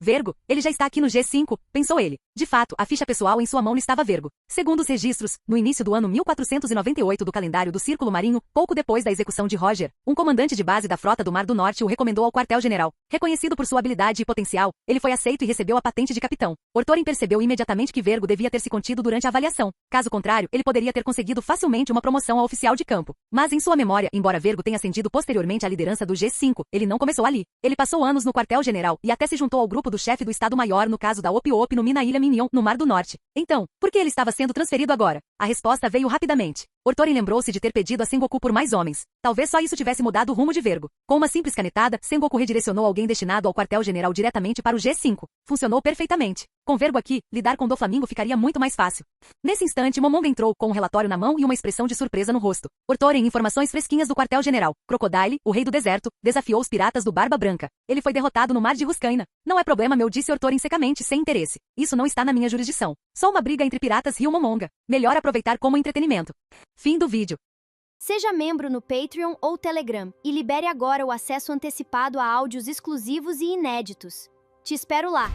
Vergo, ele já está aqui no G5, pensou ele. De fato, a ficha pessoal em sua mão estava Vergo. Segundo os registros, no início do ano 1498 do calendário do Círculo Marinho, pouco depois da execução de Roger, um comandante de base da Frota do Mar do Norte o recomendou ao quartel-general. Reconhecido por sua habilidade e potencial, ele foi aceito e recebeu a patente de capitão. Ortoren percebeu imediatamente que Vergo devia ter se contido durante a avaliação. Caso contrário, ele poderia ter conseguido facilmente uma promoção a oficial de campo. Mas em sua memória, embora Vergo tenha ascendido posteriormente à liderança do G5, ele não começou ali. Ele passou anos no quartel-general e até se juntou ao grupo do chefe do Estado-Maior no caso da Opi-Opi no Mina Ilha Minion, no Mar do Norte. Então, por que ele estava sendo transferido agora? A resposta veio rapidamente. Ortoren lembrou-se de ter pedido a Sengoku por mais homens. Talvez só isso tivesse mudado o rumo de Vergo. Com uma simples canetada, Sengoku redirecionou alguém destinado ao quartel-general diretamente para o G5. Funcionou perfeitamente. Com Vergo aqui, lidar com Doflamingo ficaria muito mais fácil. Nesse instante, Momonga entrou com um relatório na mão e uma expressão de surpresa no rosto. Ortoren, informações fresquinhas do quartel-general. Crocodile, o rei do deserto, desafiou os piratas do Barba Branca. Ele foi derrotado no mar de Ruscaina. Não é problema meu, disse Ortoren secamente, sem interesse. Isso não está na minha jurisdição. Só uma briga entre piratas rio Momonga. Melhor aproveitar como entretenimento. Fim do vídeo. Seja membro no Patreon ou Telegram e libere agora o acesso antecipado a áudios exclusivos e inéditos. Te espero lá!